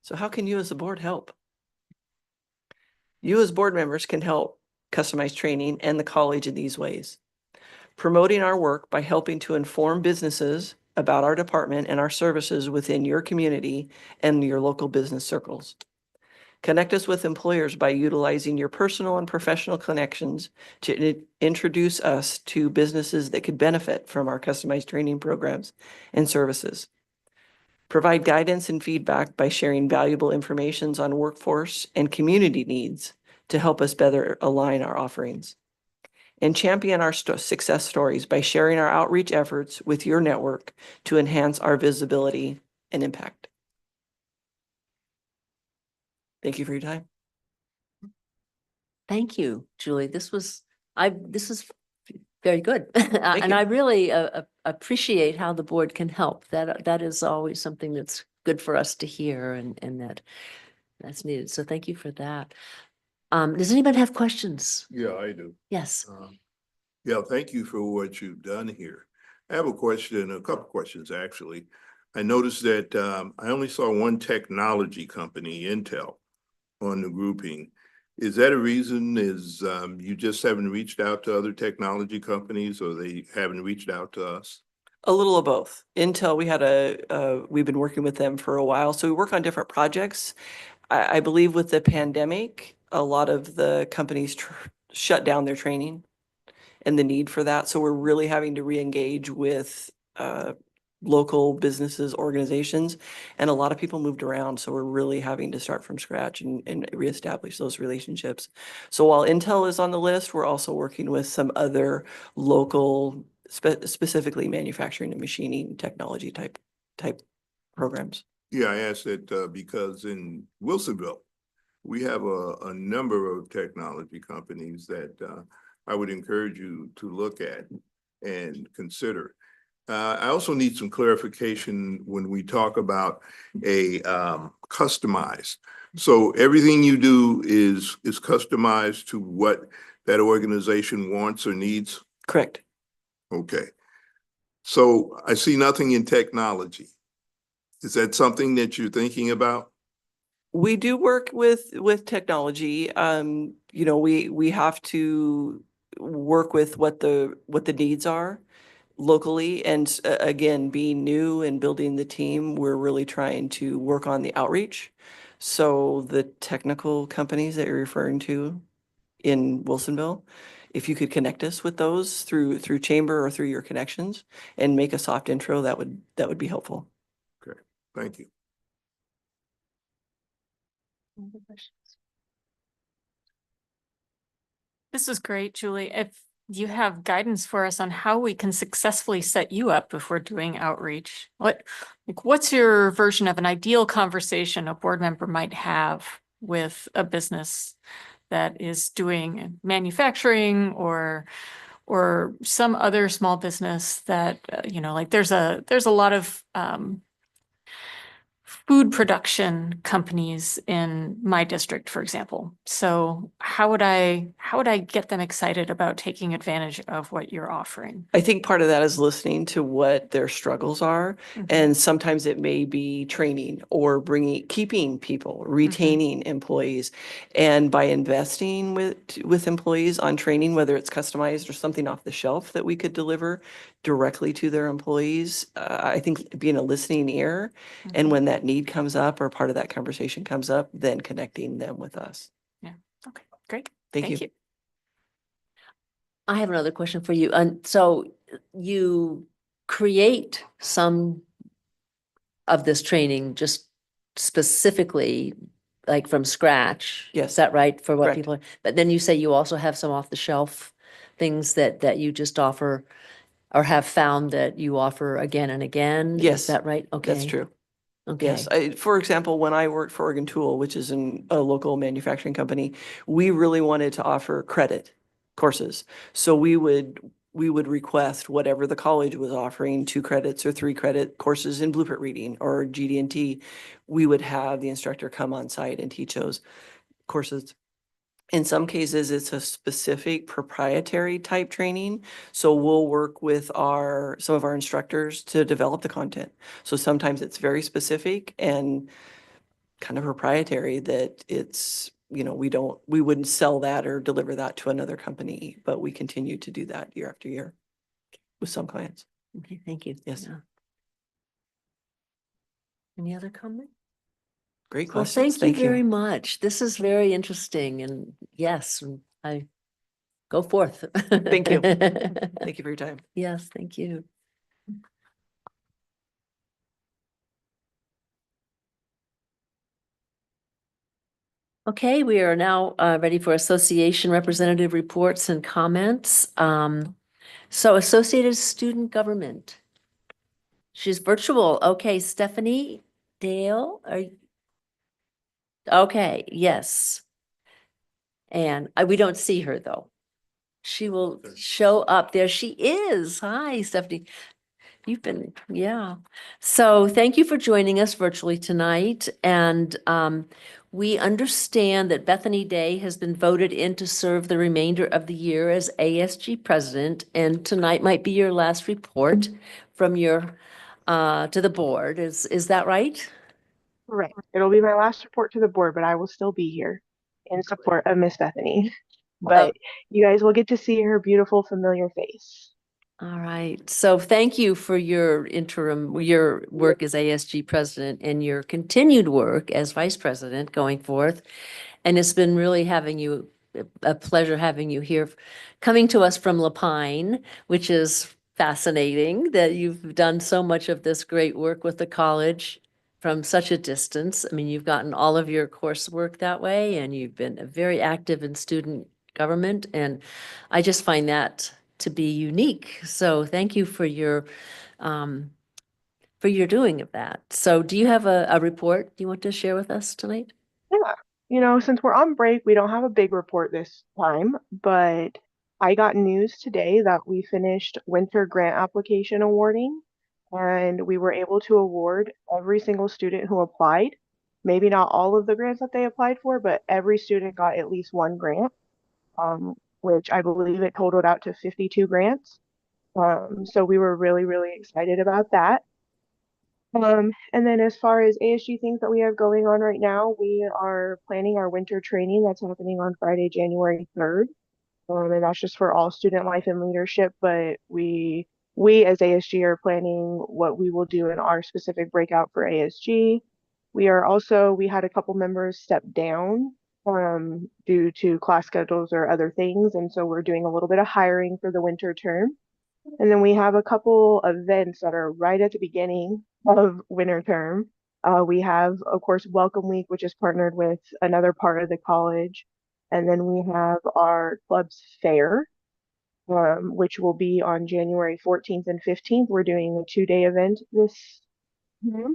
So how can you as a board help? You as board members can help customize training and the college in these ways. Promoting our work by helping to inform businesses about our department and our services within your community and your local business circles. Connect us with employers by utilizing your personal and professional connections to introduce us to businesses that could benefit from our customized training programs and services. Provide guidance and feedback by sharing valuable information on workforce and community needs to help us better align our offerings. And champion our success stories by sharing our outreach efforts with your network to enhance our visibility and impact. Thank you for your time. Thank you, Julie. This is very good. And you. I really appreciate how the board can help. That is always something that's good for us to hear and that's needed. So thank you for that. Does anybody have questions? Yeah, I do. Yes. Yeah, thank you for what you've done here. I have a question, a couple questions actually. I noticed that I only saw one technology company, Intel, on the grouping. Is that a reason? Is you just haven't reached out to other technology companies, or they haven't reached out to us? A little of both. Intel, we've been working with them for a while, so we work on different projects. I believe with the pandemic, a lot of the companies shut down their training and the need for that. So we're really having to re-engage with local businesses, organizations, and a lot of people moved around. So we're really having to start from scratch and reestablish those relationships. So while Intel is on the list, we're also working with some other local, specifically manufacturing and machining technology type programs. Yeah, I asked that because in Wilsonville, we have a number of technology companies that I would encourage you to look at and consider. I also need some clarification when we talk about a customized. So everything you do is customized to what that organization wants or needs? Correct. Okay. So I see nothing in technology. Is that something that you're thinking about? We do work with technology. We have to work with what the needs are locally. And again, being new and building the team, we're really trying to work on the outreach. So the technical companies that you're referring to in Wilsonville, if you could connect us with those through Chamber or through your connections and make a soft intro, that would be helpful. Okay, thank you. This is great, Julie. If you have guidance for us on how we can successfully set you up if we're doing outreach, what's your version of an ideal conversation a board member might have with a business that is doing manufacturing or some other small business that, there's a lot of food production companies in my district, for example. So how would I get them excited about taking advantage of what you're offering? I think part of that is listening to what their struggles are. And sometimes it may be training or keeping people, retaining employees. And by investing with employees on training, whether it's customized or something off the shelf that we could deliver directly to their employees, I think being a listening ear, and when that need comes up or part of that conversation comes up, then connecting them with us. Yeah. Okay, great. Thank you. I have another question for you. And so you create some of this training just specifically like from scratch. Yes. Is that right? For what Correct. people, but then you say you also have some off the shelf things that you just offer or have found that you offer again and again? Yes, Is that right? Okay. That's true. Okay. Yes, for example, when I worked for Oregon Tool, which is a local manufacturing company, we really wanted to offer credit courses. So we would request whatever the college was offering, 2 credits or 3 credit courses in blueprint reading or GD&T. We would have the instructor come on site and teach those courses. In some cases, it's a specific proprietary type training. So we'll work with some of our instructors to develop the content. So sometimes it's very specific and kind of proprietary that it's, we wouldn't sell that or deliver that to another company, but we continue to do that year after year with some clients. Okay, thank you. Yes. Yeah. Any other comment? Great Well, questions. thank you very much. This is very interesting and yes, I go forth. Thank you. Thank you for your time. Yes, thank you. Okay, we are now ready for association representative reports and comments. So Associated Student Government. She's virtual. Okay, Stephanie Dale, okay, yes. And we don't see her though. She will show up. There she is. Hi, Stephanie. You've been, yeah. So thank you for joining us virtually tonight. And we understand that Bethany Day has been voted in to serve the remainder of the year as ASG president. And tonight might be your last report from your, to the board. Is that right? Right. It'll be my last report to the board, but I will still be here in support of Miss Bethany. But you guys will get to see her beautiful, familiar face. All right. So thank you for your your work as ASG president and your continued work as vice president going forth. And it's been really a pleasure having you here, coming to us from Lapine, which is fascinating that you've done so much of this great work with the college from such a distance. I mean, you've gotten all of your coursework that way and you've been very active in student government. And I just find that to be unique. So thank you for your doing of that. So do you have a report you want to share with us tonight? Yeah. Since we're on break, we don't have a big report this time, but I got news today that we finished winter grant application awarding, and we were able to award every single student who applied. Maybe not all of the grants that they applied for, but every student got at least one grant, which I believe it totaled out to 52 grants. So we were really, really excited about that. And then as far as ASG things that we have going on right now, we are planning our winter training that's happening on Friday, January 3rd. And that's just for all student life and leadership, but we as ASG are planning what we will do in our specific breakout for ASG. We had a couple members step down due to class schedules or other things, and so we're doing a little bit of hiring for the winter term. And then we have a couple events that are right at the beginning of winter term. We have, of course, Welcome Week, which is partnered with another part of the college. And then we have our club's fair, which will be on January 14th and 15th. We're doing a 2-day event this year.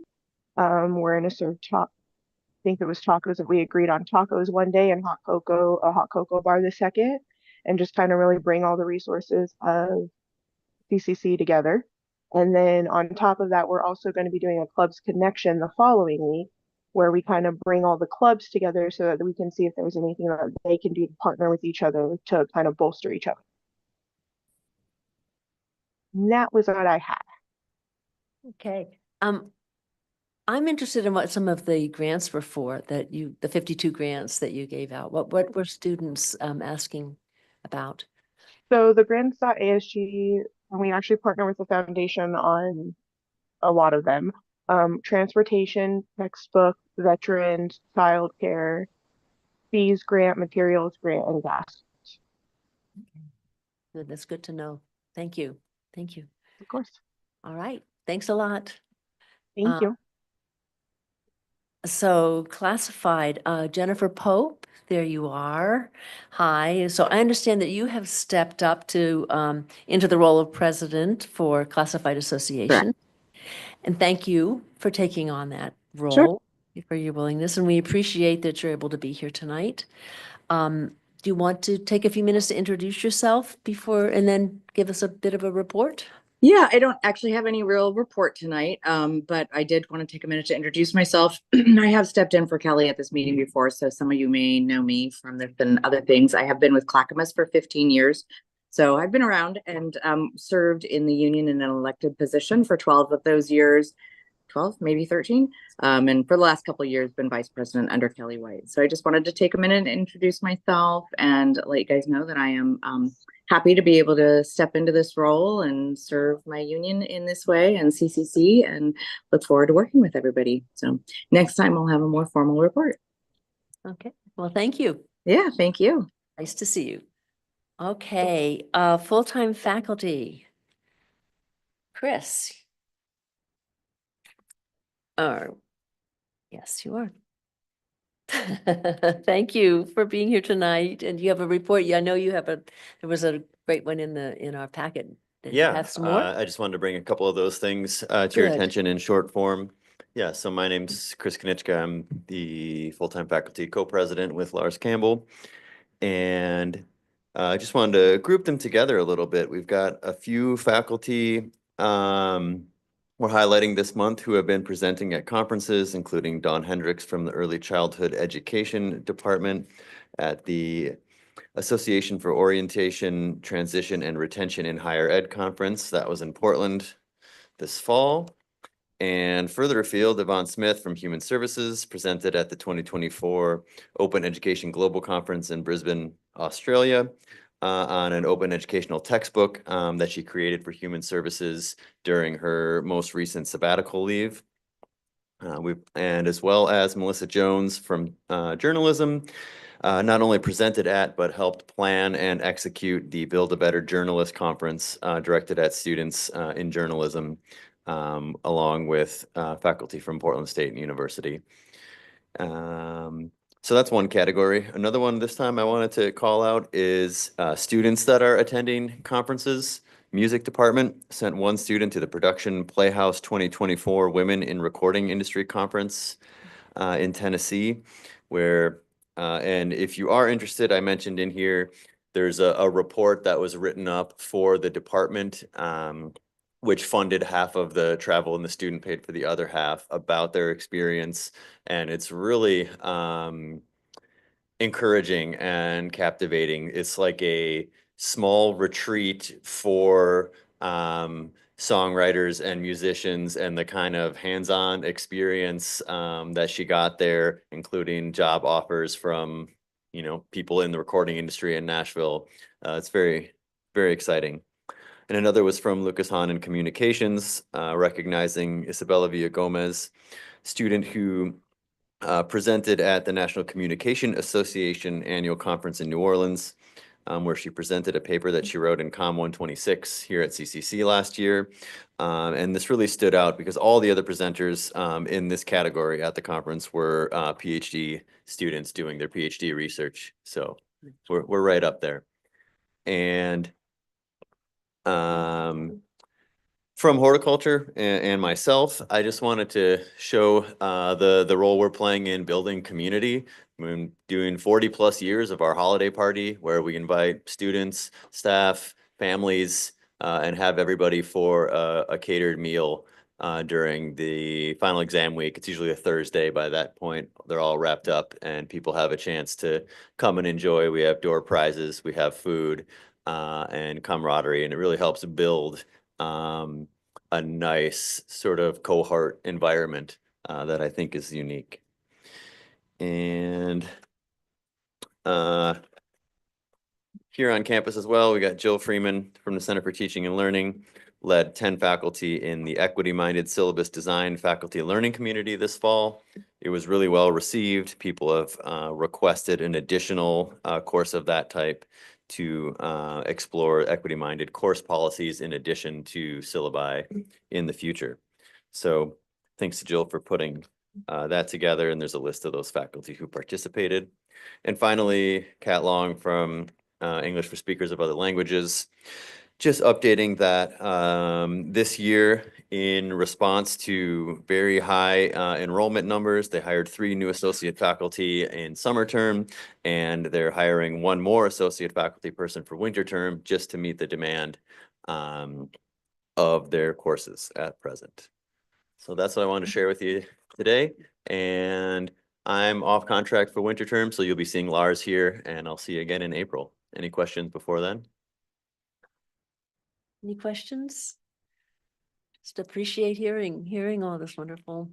We're going to serve I think it was tacos that we agreed on tacos one day and a hot cocoa bar the second, and just kind of really bring all the resources of CCC together. And then on top of that, we're also going to be doing a clubs connection the following week, where we kind of bring all the clubs together so that we can see if there's anything that they can do to partner with each other to kind of bolster each other. And that was what I had. Okay. I'm interested in what some of the grants were for the 52 grants that you gave out. What were students asking about? So the grants.asg, we actually partner with the foundation on a lot of them. Transportation, textbook, veterans, childcare, fees grant, materials grant, and gas. Good, that's good to know. Thank you. Thank you. Of course. All right. Thanks a lot. Thank you. So classified, Jennifer Pope, there you are. Hi. So I understand that you have stepped up to into the role of president for Classified Association. And thank you for taking on that role for your willingness, and we appreciate that you're able to be here tonight. Do you want to take a few minutes to introduce yourself before, and then give us a bit of a report? Yeah, I don't actually have any real report tonight, but I did want to take a minute to introduce myself. I have stepped in for Kelly at this meeting before, so some of you may know me from there's been other things. I have been with Clackamas for 15 years. So I've been around and served in the union in an elected position for 12 of those years. 12, maybe 13. And for the last couple of years, been vice president under Kelly White. So I just wanted to take a minute and introduce myself and let you guys know that I am happy to be able to step into this role and serve my union in this way and CCC, and look forward to working with everybody. So next time I'll have a more formal report. Okay, well, thank you. Yeah, thank you. Nice to see you. Okay, full-time faculty. Chris. Yes, you are. Thank you for being here tonight. And you have a report. Yeah, I know you have there was a great one in our packet. Did you have some more? I just wanted to bring a couple of those things to your Good. attention in short form. Yeah, so my name's Chris Konichka. I'm the full-time faculty co-president with Lars Campbell. And I just wanted to group them together a little bit. We've got a few faculty we're highlighting this month who have been presenting at conferences, including Dawn Hendricks from the Early Childhood Education Department at the Association for Orientation, Transition, and Retention in Higher Ed Conference. That was in Portland this fall. And further afield, Yvonne Smith from Human Services presented at the 2024 Open Education Global Conference in Brisbane, Australia, on an open educational textbook that she created for Human Services during her most recent sabbatical leave. And as well as Melissa Jones from journalism, not only presented at, but helped plan and execute the Build a Better Journalist Conference directed at students in journalism, along with faculty from Portland State University. So that's one category. Another one this time I wanted to call out is students that are attending conferences. Music department sent one student to the Production Playhouse 2024 Women in Recording Industry Conference in Tennessee, where, and if you are interested, I mentioned in here, there's a report that was written up for the department, which funded half of the travel and the student paid for the other half, about their experience. And it's really encouraging and captivating. It's like a small retreat for songwriters and musicians, and the kind of hands-on experience that she got there, including job offers from, you know, people in the recording industry in Nashville. It's very, very exciting. And another was from Lucas Hahn in Communications, recognizing Isabella Villagomez, student who presented at the National Communication Association Annual Conference in New Orleans, where she presented a paper that she wrote in COM 126 here at CCC last year. And this really stood out because all the other presenters in this category at the conference were PhD students doing their PhD research. So we're right up there. And from horticulture and myself, I just wanted to show the role we're playing in building community. We've been doing 40 plus years of our holiday party, where we invite students, staff, families, and have everybody for a catered meal during the final exam week. It's usually a Thursday. By that point, they're all wrapped up and people have a chance to come and enjoy. We have door prizes, we have food and camaraderie, and it really helps build a nice sort of cohort environment that I think is unique. And here on campus as well, we got Jill Freeman from the Center for Teaching and Learning, led 10 faculty in the equity-minded syllabus design faculty learning community this fall. It was really well received. People have requested an additional course of that type to explore equity-minded course policies in addition to syllabi in the future. So thanks to Jill for putting that together, and there's a list of those faculty who participated. And finally, Kat Long from English for Speakers of Other Languages just updating that this year, in response to very high enrollment numbers, they hired 3 new associate faculty in summer term, and they're hiring 1 more associate faculty person for winter term just to meet the demand of their courses at present. So that's what I wanted to share with you today. And I'm off contract for winter term, so you'll be seeing Lars here, and I'll see you again in April. Any questions before then? Any questions? Just appreciate hearing all this wonderful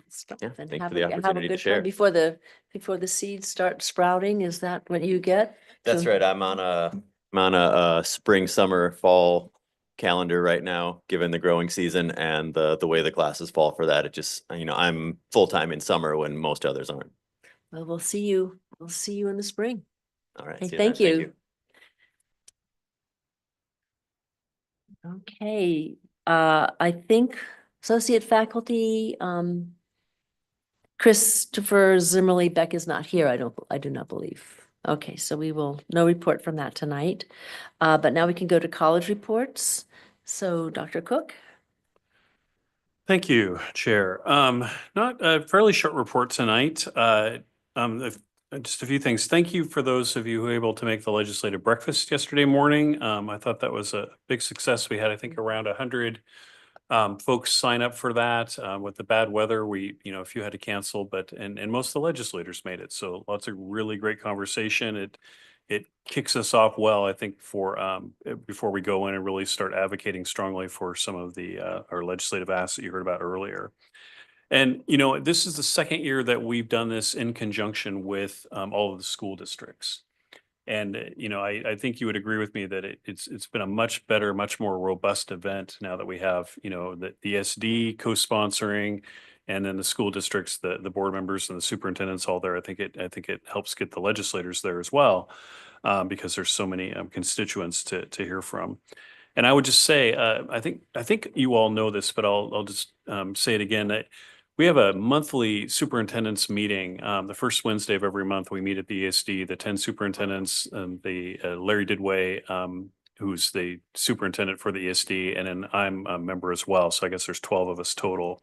stuff. Yeah, And thanks have for the a- have a opportunity to good time share. before the seeds start sprouting. Is that what you get? That's to- right. I'm on a spring, summer, fall calendar right now, given the growing season and the way the classes fall for that. It just, I'm full-time in summer when most others aren't. Well, we'll see you in the spring. All right. Okay, see you then. thank you. Okay, I think associate faculty, Christopher Zimmerly Beck is not here. I do not believe. Okay, so no report from that tonight. But now we can go to college reports. So Dr. Cook? Thank you, Chair. Not a fairly short report tonight. Just a few things. Thank you for those of you who were able to make the legislative breakfast yesterday morning. I thought that was a big success. We had, I think, around 100 folks sign up for that. With the bad weather, a few had to cancel, and most of the legislators made it. So lots of really great conversation. It kicks us off well, I think, for before we go in and really start advocating strongly for some of our legislative asks that you heard about earlier. And, this is the second year that we've done this in conjunction with all of the school districts. And, I think you would agree with me that it's been a much better, much more robust event now that we have, the ESD co-sponsoring and then the school districts, the board members and the superintendents all there. I think it helps get the legislators there as well, because there's so many constituents to hear from. And I would just say, I think you all know this, but I'll just say it again, that we have a monthly superintendent's meeting. The first Wednesday of every month, we meet at the ESD, the 10 superintendents, Larry Didway, who's the superintendent for the ESD, and then I'm a member as well. So I guess there's 12 of us total.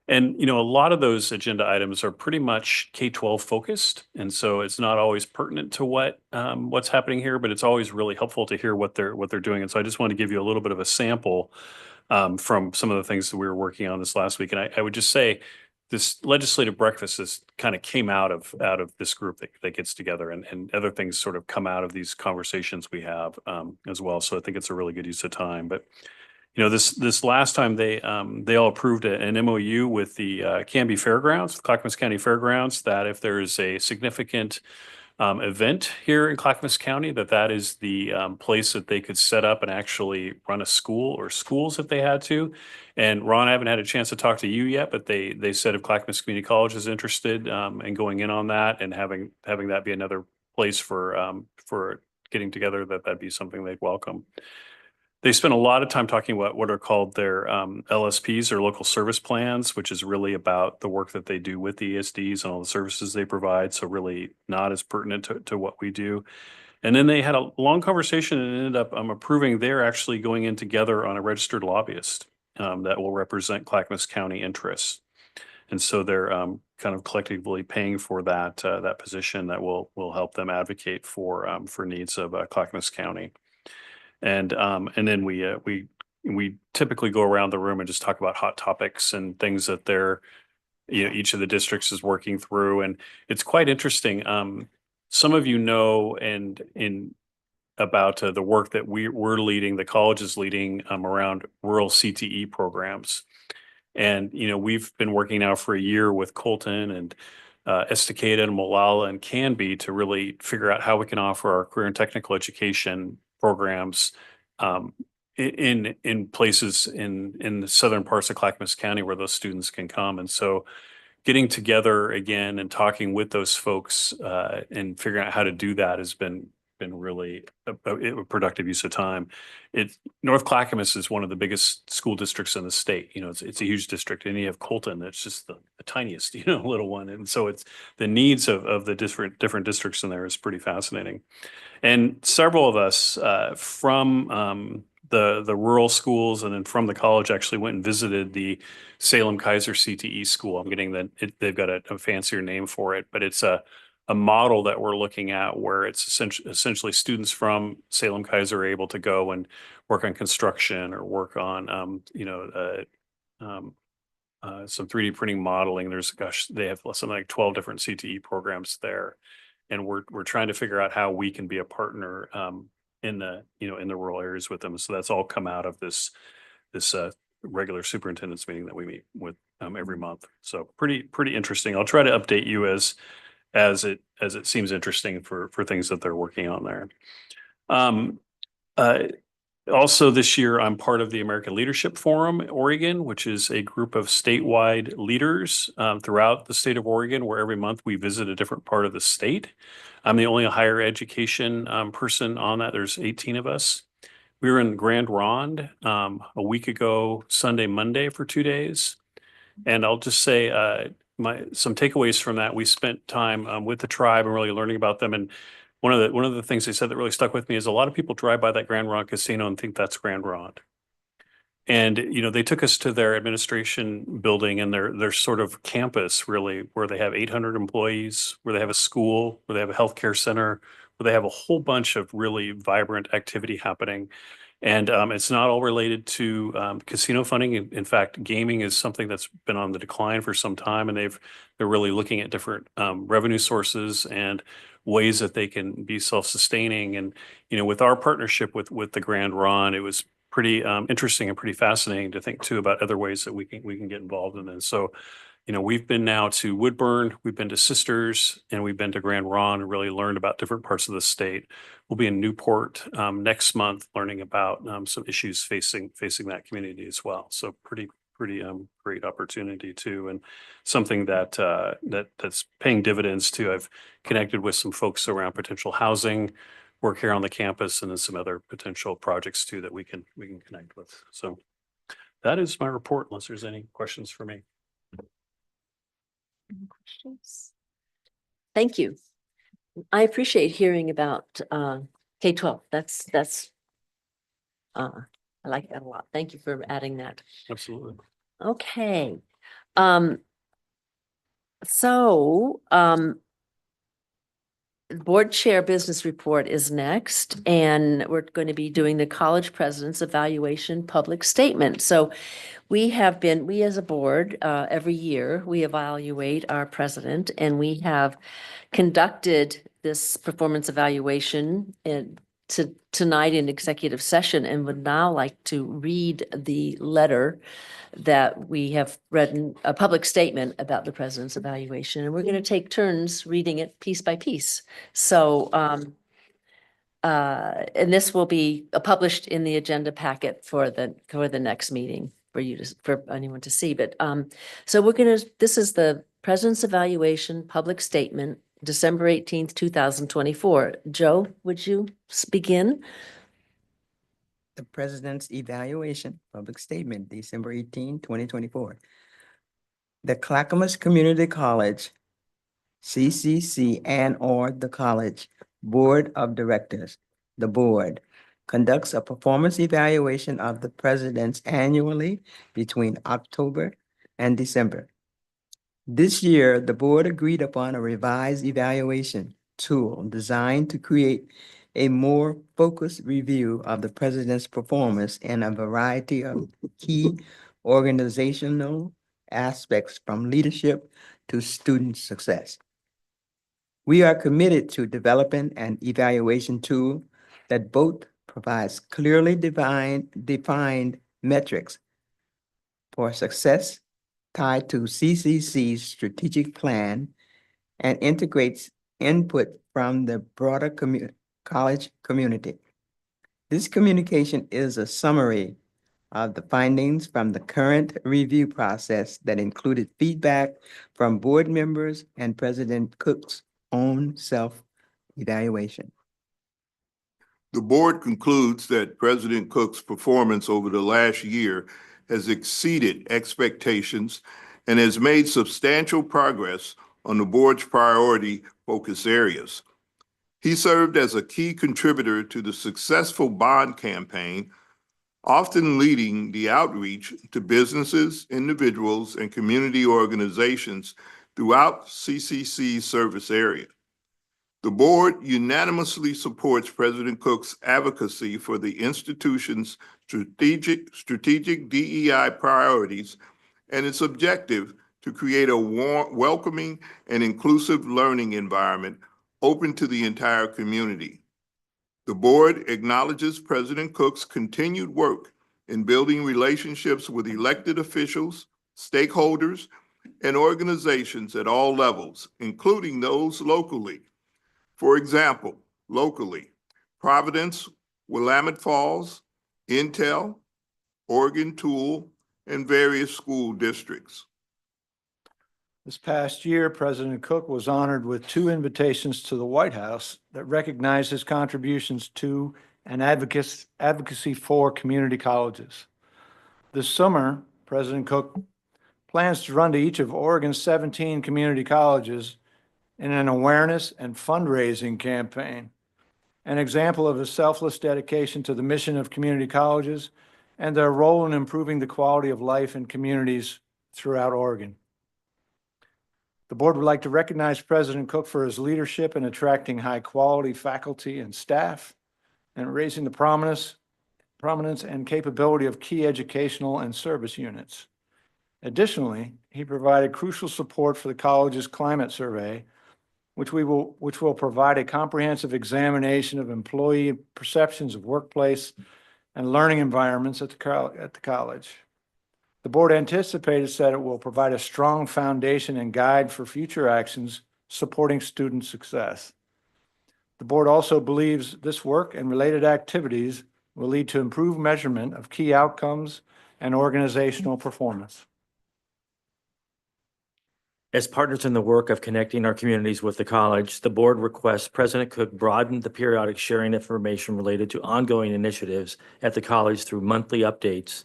And, a lot of those agenda items are pretty much K-12 focused. And so it's not always pertinent to what's happening here, but it's always really helpful to hear what they're doing. And so I just want to give you a little bit of a sample from some of the things that we were working on this last week. And I would just say this legislative breakfast is kind of came out of this group that gets together, and other things sort of come out of these conversations we have as well. So I think it's a really good use of time. But this last time they all approved an MOU with the Canby Fairgrounds, Clackamas County Fairgrounds, that if there is a significant event here in Clackamas County, that is the place that they could set up and actually run a school or schools if they had to. And Ron, I haven't had a chance to talk to you yet, but they said if Clackamas Community College is interested in going in on that and having that be another place for getting together, that'd be something they'd welcome. They spent a lot of time talking about what are called their LSPs or local service plans, which is really about the work that they do with the ESDs and all the services they provide. So really not as pertinent to what we do. And then they had a long conversation and ended up approving they're actually going in together on a registered lobbyist that will represent Clackamas County interests. And so they're kind of collectively paying for that position that will help them advocate for needs of Clackamas County. And then we typically go around the room and just talk about hot topics and things that each of the districts is working through. And it's quite interesting. Some of about the work that we're leading, the college is leading around rural CTE programs. And, we've been working now for a year with Colton and Estacada and Molalla and Canby to really figure out how we can offer our career and technical education programs in places in the southern parts of Clackamas County where those students can come. And so getting together again and talking with those folks and figuring out how to do that has been been really a productive use of time. North Clackamas is one of the biggest school districts in the state. You know, it's a huge district, and you have Colton, that's just the tiniest, you know, little one. And so it's the needs of the different districts in there is pretty fascinating. And several of us from the rural schools and then from the college actually went and visited the Salem Kaiser CTE school. I'm getting they've got a fancier name for it, but it's a model that we're looking at where it's essentially students from Salem Kaiser are able to go and work on construction or work on some 3D printing modeling. They have something like 12 different CTE programs there. And we're trying to figure out how we can be a partner in the rural areas with them. So that's all come out of this regular superintendent's meeting that we meet with every month. So pretty interesting. I'll try to update you as it seems interesting for things that they're working on there. Also this year, I'm part of the American Leadership Forum, Oregon, which is a group of statewide leaders throughout the state of Oregon, where every month we visit a different part of the state. I'm the only higher education person on that. There's 18 of us. We were in Grand Ronde a week ago, Sunday, Monday for 2 days. And I'll just say some takeaways from that. We spent time with the tribe and really learning about them. And one of the things they said that really stuck with me is a lot of people drive by that Grand Ronde Casino and think that's Grand Ronde. And, you know, they took us to their administration building and their sort of campus, really, where they have 800 employees, where they have a school, where they have a healthcare center, where they have a whole bunch of really vibrant activity happening. And it's not all related to casino funding. In fact, gaming is something that's been on the decline for some time, and they're really looking at different revenue sources and ways that they can be self-sustaining. And you know, with our partnership with the Grand Ronde, it was pretty interesting and pretty fascinating to think too about other ways that we can get involved in this. So, you know, we've been now to Woodburn, we've been to Sisters, and we've been to Grand Ronde and really learned about different parts of the state. We'll be in Newport next month, learning about some issues facing that community as well. So pretty great opportunity too, and something that's paying dividends too. I've connected with some folks around potential housing work here on the campus, and then some other potential projects too that we can connect with. So that is my report, unless there's any questions for me. Any questions? Thank you. I appreciate hearing about K-12. That's I like that a lot. Thank you for adding that. Absolutely. Okay. Board Chair Business Report is next, and we're going to be doing the College President's Evaluation Public Statement. So we as a board, every year, we evaluate our president, and we have conducted this performance evaluation tonight in executive session, and would now like to read the letter that we have read, a public statement about the president's evaluation, and we're going to take turns reading it piece by piece. So, and this will be published in the agenda packet for the next meeting for anyone to see. But so this is the president's evaluation public statement, December 18th, 2024. Joe, would you begin? The President's Evaluation Public Statement, December 18, 2024. The Clackamas Community College, CCC, and/or the College Board of Directors, the board, conducts a performance evaluation of the presidents annually between October and December. This year, the board agreed upon a revised evaluation tool designed to create a more focused review of the president's performance in a variety of key organizational aspects, from leadership to student success. We are committed to developing an evaluation tool that both provides clearly defined metrics for success tied to CCC's strategic plan and integrates input from the broader college community. This communication is a summary of the findings from the current review process that included feedback from board members and President Cook's own self-evaluation. The board concludes that President Cook's performance over the last year has exceeded expectations and has made substantial progress on the board's priority focus areas. He served as a key contributor to the successful bond campaign, often leading the outreach to businesses, individuals, and community organizations throughout CCC's service area. The board unanimously supports President Cook's advocacy for the institution's strategic DEI priorities and its objective to create a warm, welcoming, and inclusive learning environment open to the entire community. The board acknowledges President Cook's continued work in building relationships with elected officials, stakeholders, and organizations at all levels, including those locally. For example, locally, Providence, Willamette Falls, Intel, Oregon Tool, and various school districts. This past year, President Cook was honored with 2 invitations to the White House that recognize his contributions to and advocacy for community colleges. This summer, President Cook plans to run to each of Oregon's 17 community colleges in an awareness and fundraising campaign, an example of his selfless dedication to the mission of community colleges and their role in improving the quality of life in communities throughout Oregon. The board would like to recognize President Cook for his leadership in attracting high-quality faculty and staff and raising the prominence and capability of key educational and service units. Additionally, he provided crucial support for the college's climate survey, which will provide a comprehensive examination of employee perceptions of workplace and learning environments at the college. The board anticipates that it will provide a strong foundation and guide for future actions supporting student success. The board also believes this work and related activities will lead to improved measurement of key outcomes and organizational performance. As partners in the work of connecting our communities with the college, the board requests President Cook broaden the periodic sharing information related to ongoing initiatives at the college through monthly updates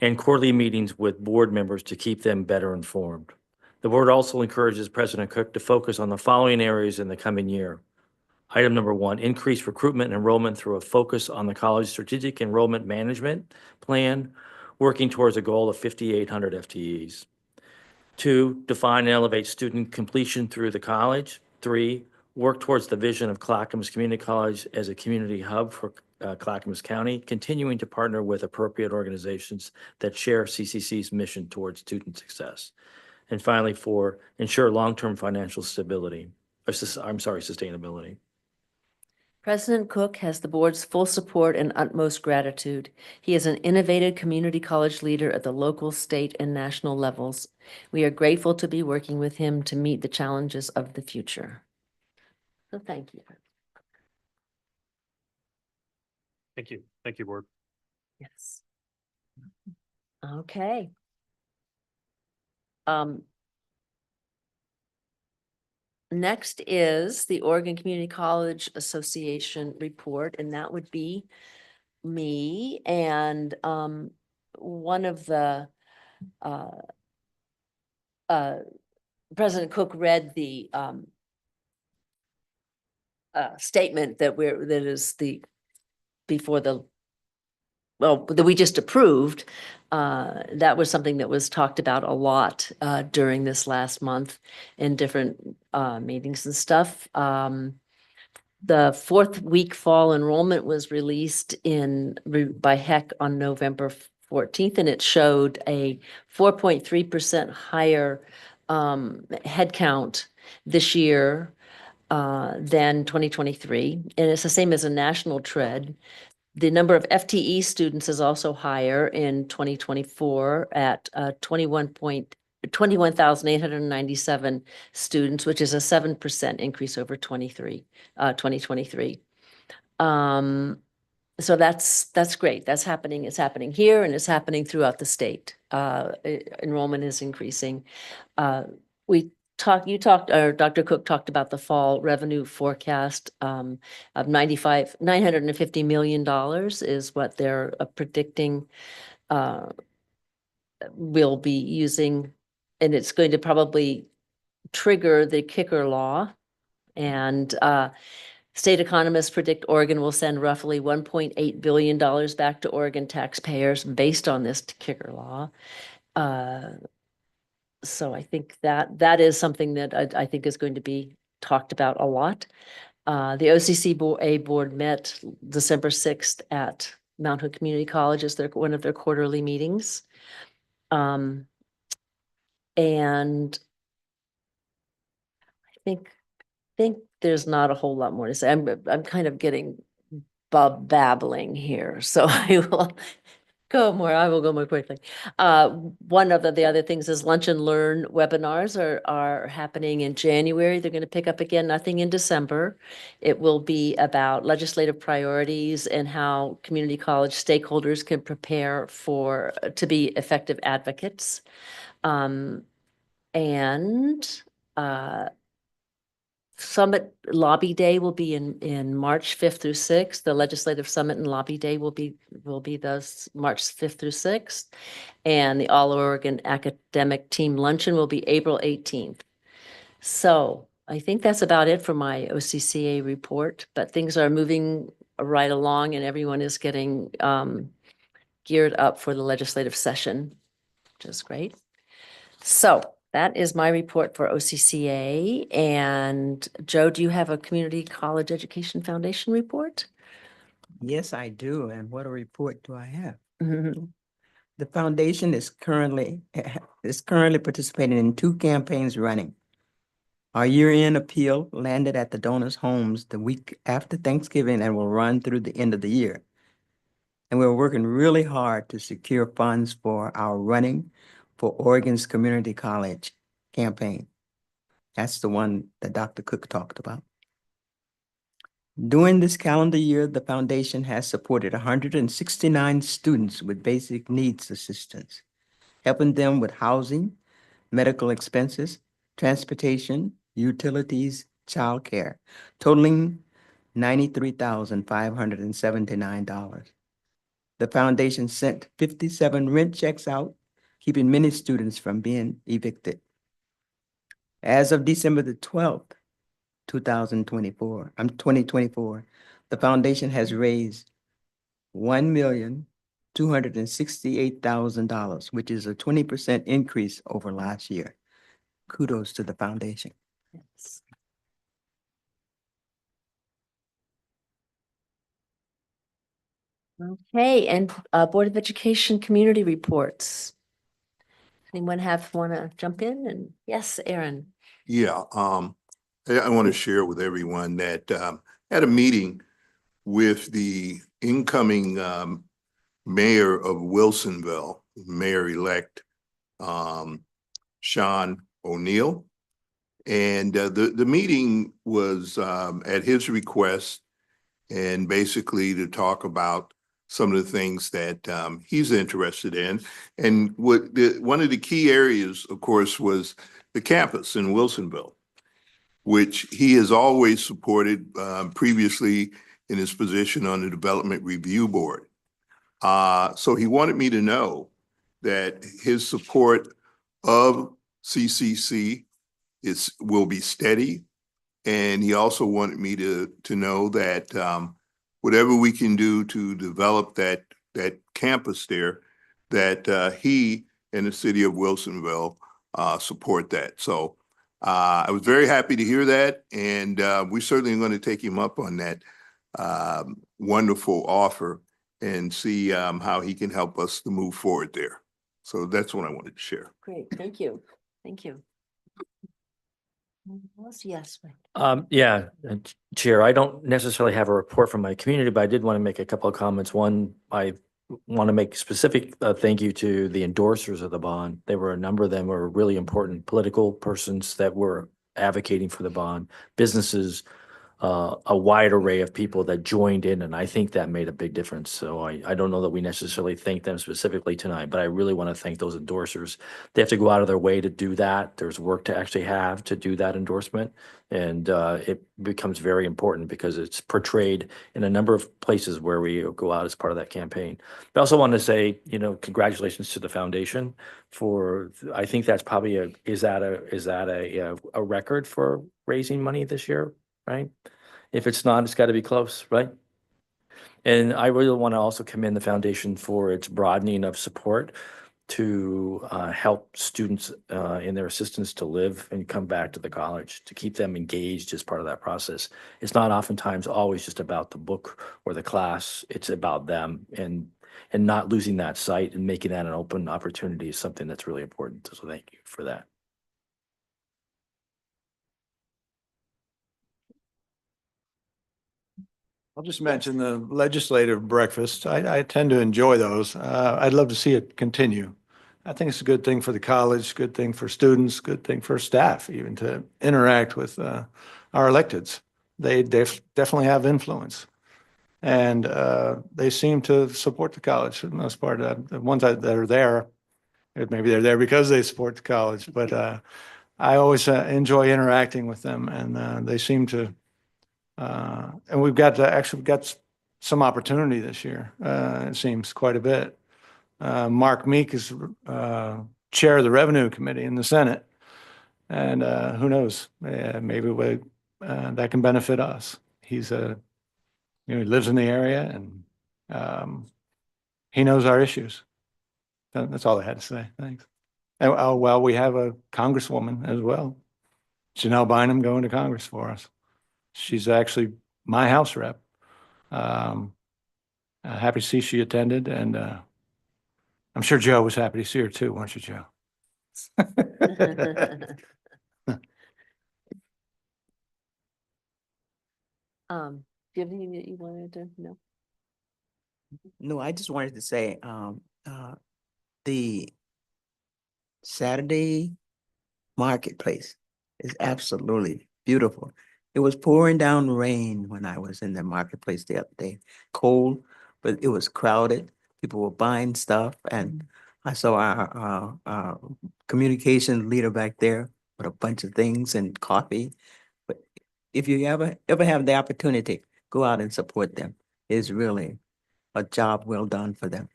and quarterly meetings with board members to keep them better informed. The board also encourages President Cook to focus on the following areas in the coming year. Item number 1, increase recruitment and enrollment through a focus on the college's strategic enrollment management plan, working towards a goal of 5,800 FTEs. 2, define and elevate student completion through the college. 3, work towards the vision of Clackamas Community College as a community hub for Clackamas County, continuing to partner with appropriate organizations that share CCC's mission towards student success. And finally, 4, ensure long-term financial stability, sustainability. President Cook has the board's full support and utmost gratitude. He is an innovative community college leader at the local, state, and national levels. We are grateful to be working with him to meet the challenges of the future. So thank you. Thank you. Thank you, board. Yes. Okay. Next is the Oregon Community College Association report, and that would be me. And one of the President Cook read the statement that that we just approved. That was something that was talked about a lot during this last month in different meetings and stuff. The 4th week fall enrollment was released by HEC on November 14th, and it showed a 4.3% higher head count this year than 2023. And it's the same as a national trend. The number of FTE students is also higher in 2024 at 21,897 students, which is a 7% increase over 2023. So that's great. That's happening. It's happening here and it's happening throughout the state. Enrollment is increasing. We or Dr. Cook talked about the fall revenue forecast of $950 million is what they're predicting will be using, and it's going to probably trigger the kicker law. And state economists predict Oregon will send roughly $1.8 billion back to Oregon taxpayers based on this kicker law. So I think that is something that I think is going to be talked about a lot. The OCC board met December 6th at Mount Hood Community College as one of their quarterly meetings. And I think there's not a whole lot more to say. I'm kind of getting babbling here, so I will go more quickly. One of the other things is Lunch and Learn webinars are happening in January. They're going to pick up again, nothing in December. It will be about legislative priorities and how community college stakeholders can prepare to be effective advocates. Summit Lobby Day will be in March 5th through 6th. The Legislative Summit and Lobby Day will be those March 5th through 6th. And the All Oregon Academic Team Luncheon will be April 18th. So I think that's about it for my OCCA report, but things are moving right along and everyone is getting geared up for the legislative session, which is great. So that is my report for OCCA. And Joe, do you have a Community College Education Foundation report? Yes, I do. And what a report do I have? Mhm. The foundation is currently participating in 2 campaigns running. Our year-end appeal landed at the donors' homes the week after Thanksgiving and will run through the end of the year. And we're working really hard to secure funds for our Running for Oregon's Community College campaign. That's the one that Dr. Cook talked about. During this calendar year, the foundation has supported 169 students with basic needs assistance, helping them with housing, medical expenses, transportation, utilities, childcare, totaling $93,579. The foundation sent 57 rent checks out, keeping many students from being evicted. As of December the 12th, 2024, the foundation has raised $1,268,000, which is a 20% increase over last year. Kudos to the foundation. Yes. Okay, and Board of Education community reports. Anyone want to jump in? And yes, Aaron. Yeah, I want to share with everyone that had a meeting with the incoming mayor of Wilsonville, Mayor-elect Sean O'Neill. And the meeting was at his request and basically to talk about some of the things that he's interested in. And one of the key areas, of course, was the campus in Wilsonville, which he has always supported previously in his position on the Development Review Board. So he wanted me to know that his support of CCC will be steady. And he also wanted me to know that whatever we can do to develop that campus there, that he and the city of Wilsonville support that. So I was very happy to hear that, and we're certainly going to take him up on that wonderful offer and see how he can help us to move forward there. So that's what I wanted to share. Great, thank you. Thank you. Yes. Yeah, Chair, I don't necessarily have a report from my community, but I did want to make a couple of comments. One, I want to make specific thank you to the endorsers of the bond. There were a number of them were really important political persons that were advocating for the bond, businesses, a wide array of people that joined in, and I think that made a big difference. So I don't know that we necessarily thank them specifically tonight, but I really want to thank those endorsers. They have to go out of their way to do that. There's work to actually have to do that endorsement. And it becomes very important because it's portrayed in a number of places where we go out as part of that campaign. But I also want to say, congratulations to the foundation for, I think that's probably is that a record for raising money this year, right? If it's not, it's got to be close, right? And I really want to also commend the foundation for its broadening of support to help students in their assistance to live and come back to the college, to keep them engaged as part of that process. It's not oftentimes always just about the book or the class. It's about them, and not losing that sight and making that an open opportunity is something that's really important. So thank you for that. I'll just mention the legislative breakfast. I tend to enjoy those. I'd love to see it continue. I think it's a good thing for the college, good thing for students, good thing for staff, even to interact with our electeds. They definitely have influence. And they seem to support the college for the most part. The ones that are there, maybe they're there because they support the college, but I always enjoy interacting with them, and they seem to. And we've got some opportunity this year. It seems quite a bit. Mark Meek is chair of the Revenue Committee in the Senate, and who knows? Maybe that can benefit us. He's he lives in the area, and he knows our issues. That's all I had to say. Thanks. And, well, we have a congresswoman as well, Janelle Bynum, going to Congress for us. She's actually my House rep. Happy to see she attended, and I'm sure Joe was happy to see her too, weren't you, Joe? Do you have anything that you wanted to know? No, I just wanted to say, the Saturday marketplace is absolutely beautiful. It was pouring down rain when I was in the marketplace the other day, cold, but it was crowded. People were buying stuff, and I saw our communication leader back there with a bunch of things and coffee. But if you ever have the opportunity, go out and support them. It's really a job well done for them.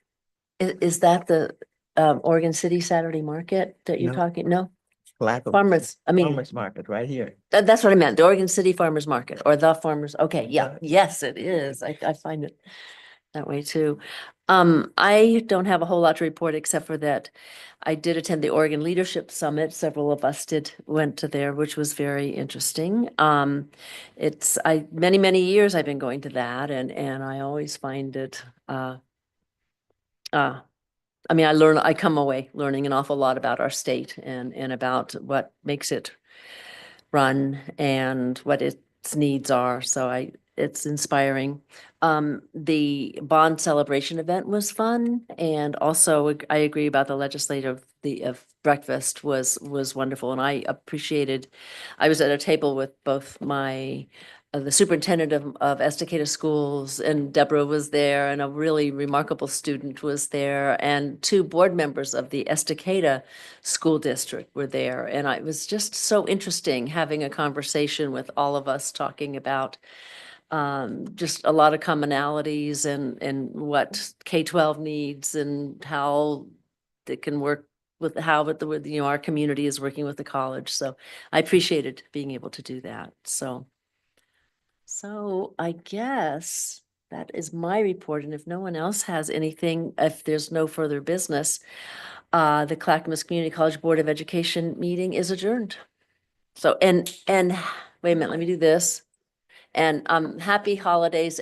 Is that the Oregon City Saturday Market that you're No. talking? No, Farmers market right here. that's what I meant, the Oregon City Farmers Market or the farmers. Okay, yeah, yes, it is. I find it that way too. I don't have a whole lot to report except for that I did attend the Oregon Leadership Summit. Several of us went to there, which was very interesting. Many years I've been going to that, and I always find it, I come away learning an awful lot about our state and about what makes it run and what its needs are. So it's inspiring. The bond celebration event was fun, and also I agree about the of breakfast was wonderful, and I was at a table with both the superintendent of Estacada Schools, and Deborah was there, and a really remarkable student was there, and two board members of the Estacada School District were there. And it was just so interesting having a conversation with all of us talking about just a lot of commonalities and what K-12 needs and how it can work with our community is working with the college. So I appreciated being able to do that. So I guess that is my report, and if no one else has anything, if there's no further business, the Clackamas Community College Board of Education meeting is adjourned. So, and wait a minute, let me do this. And happy holidays,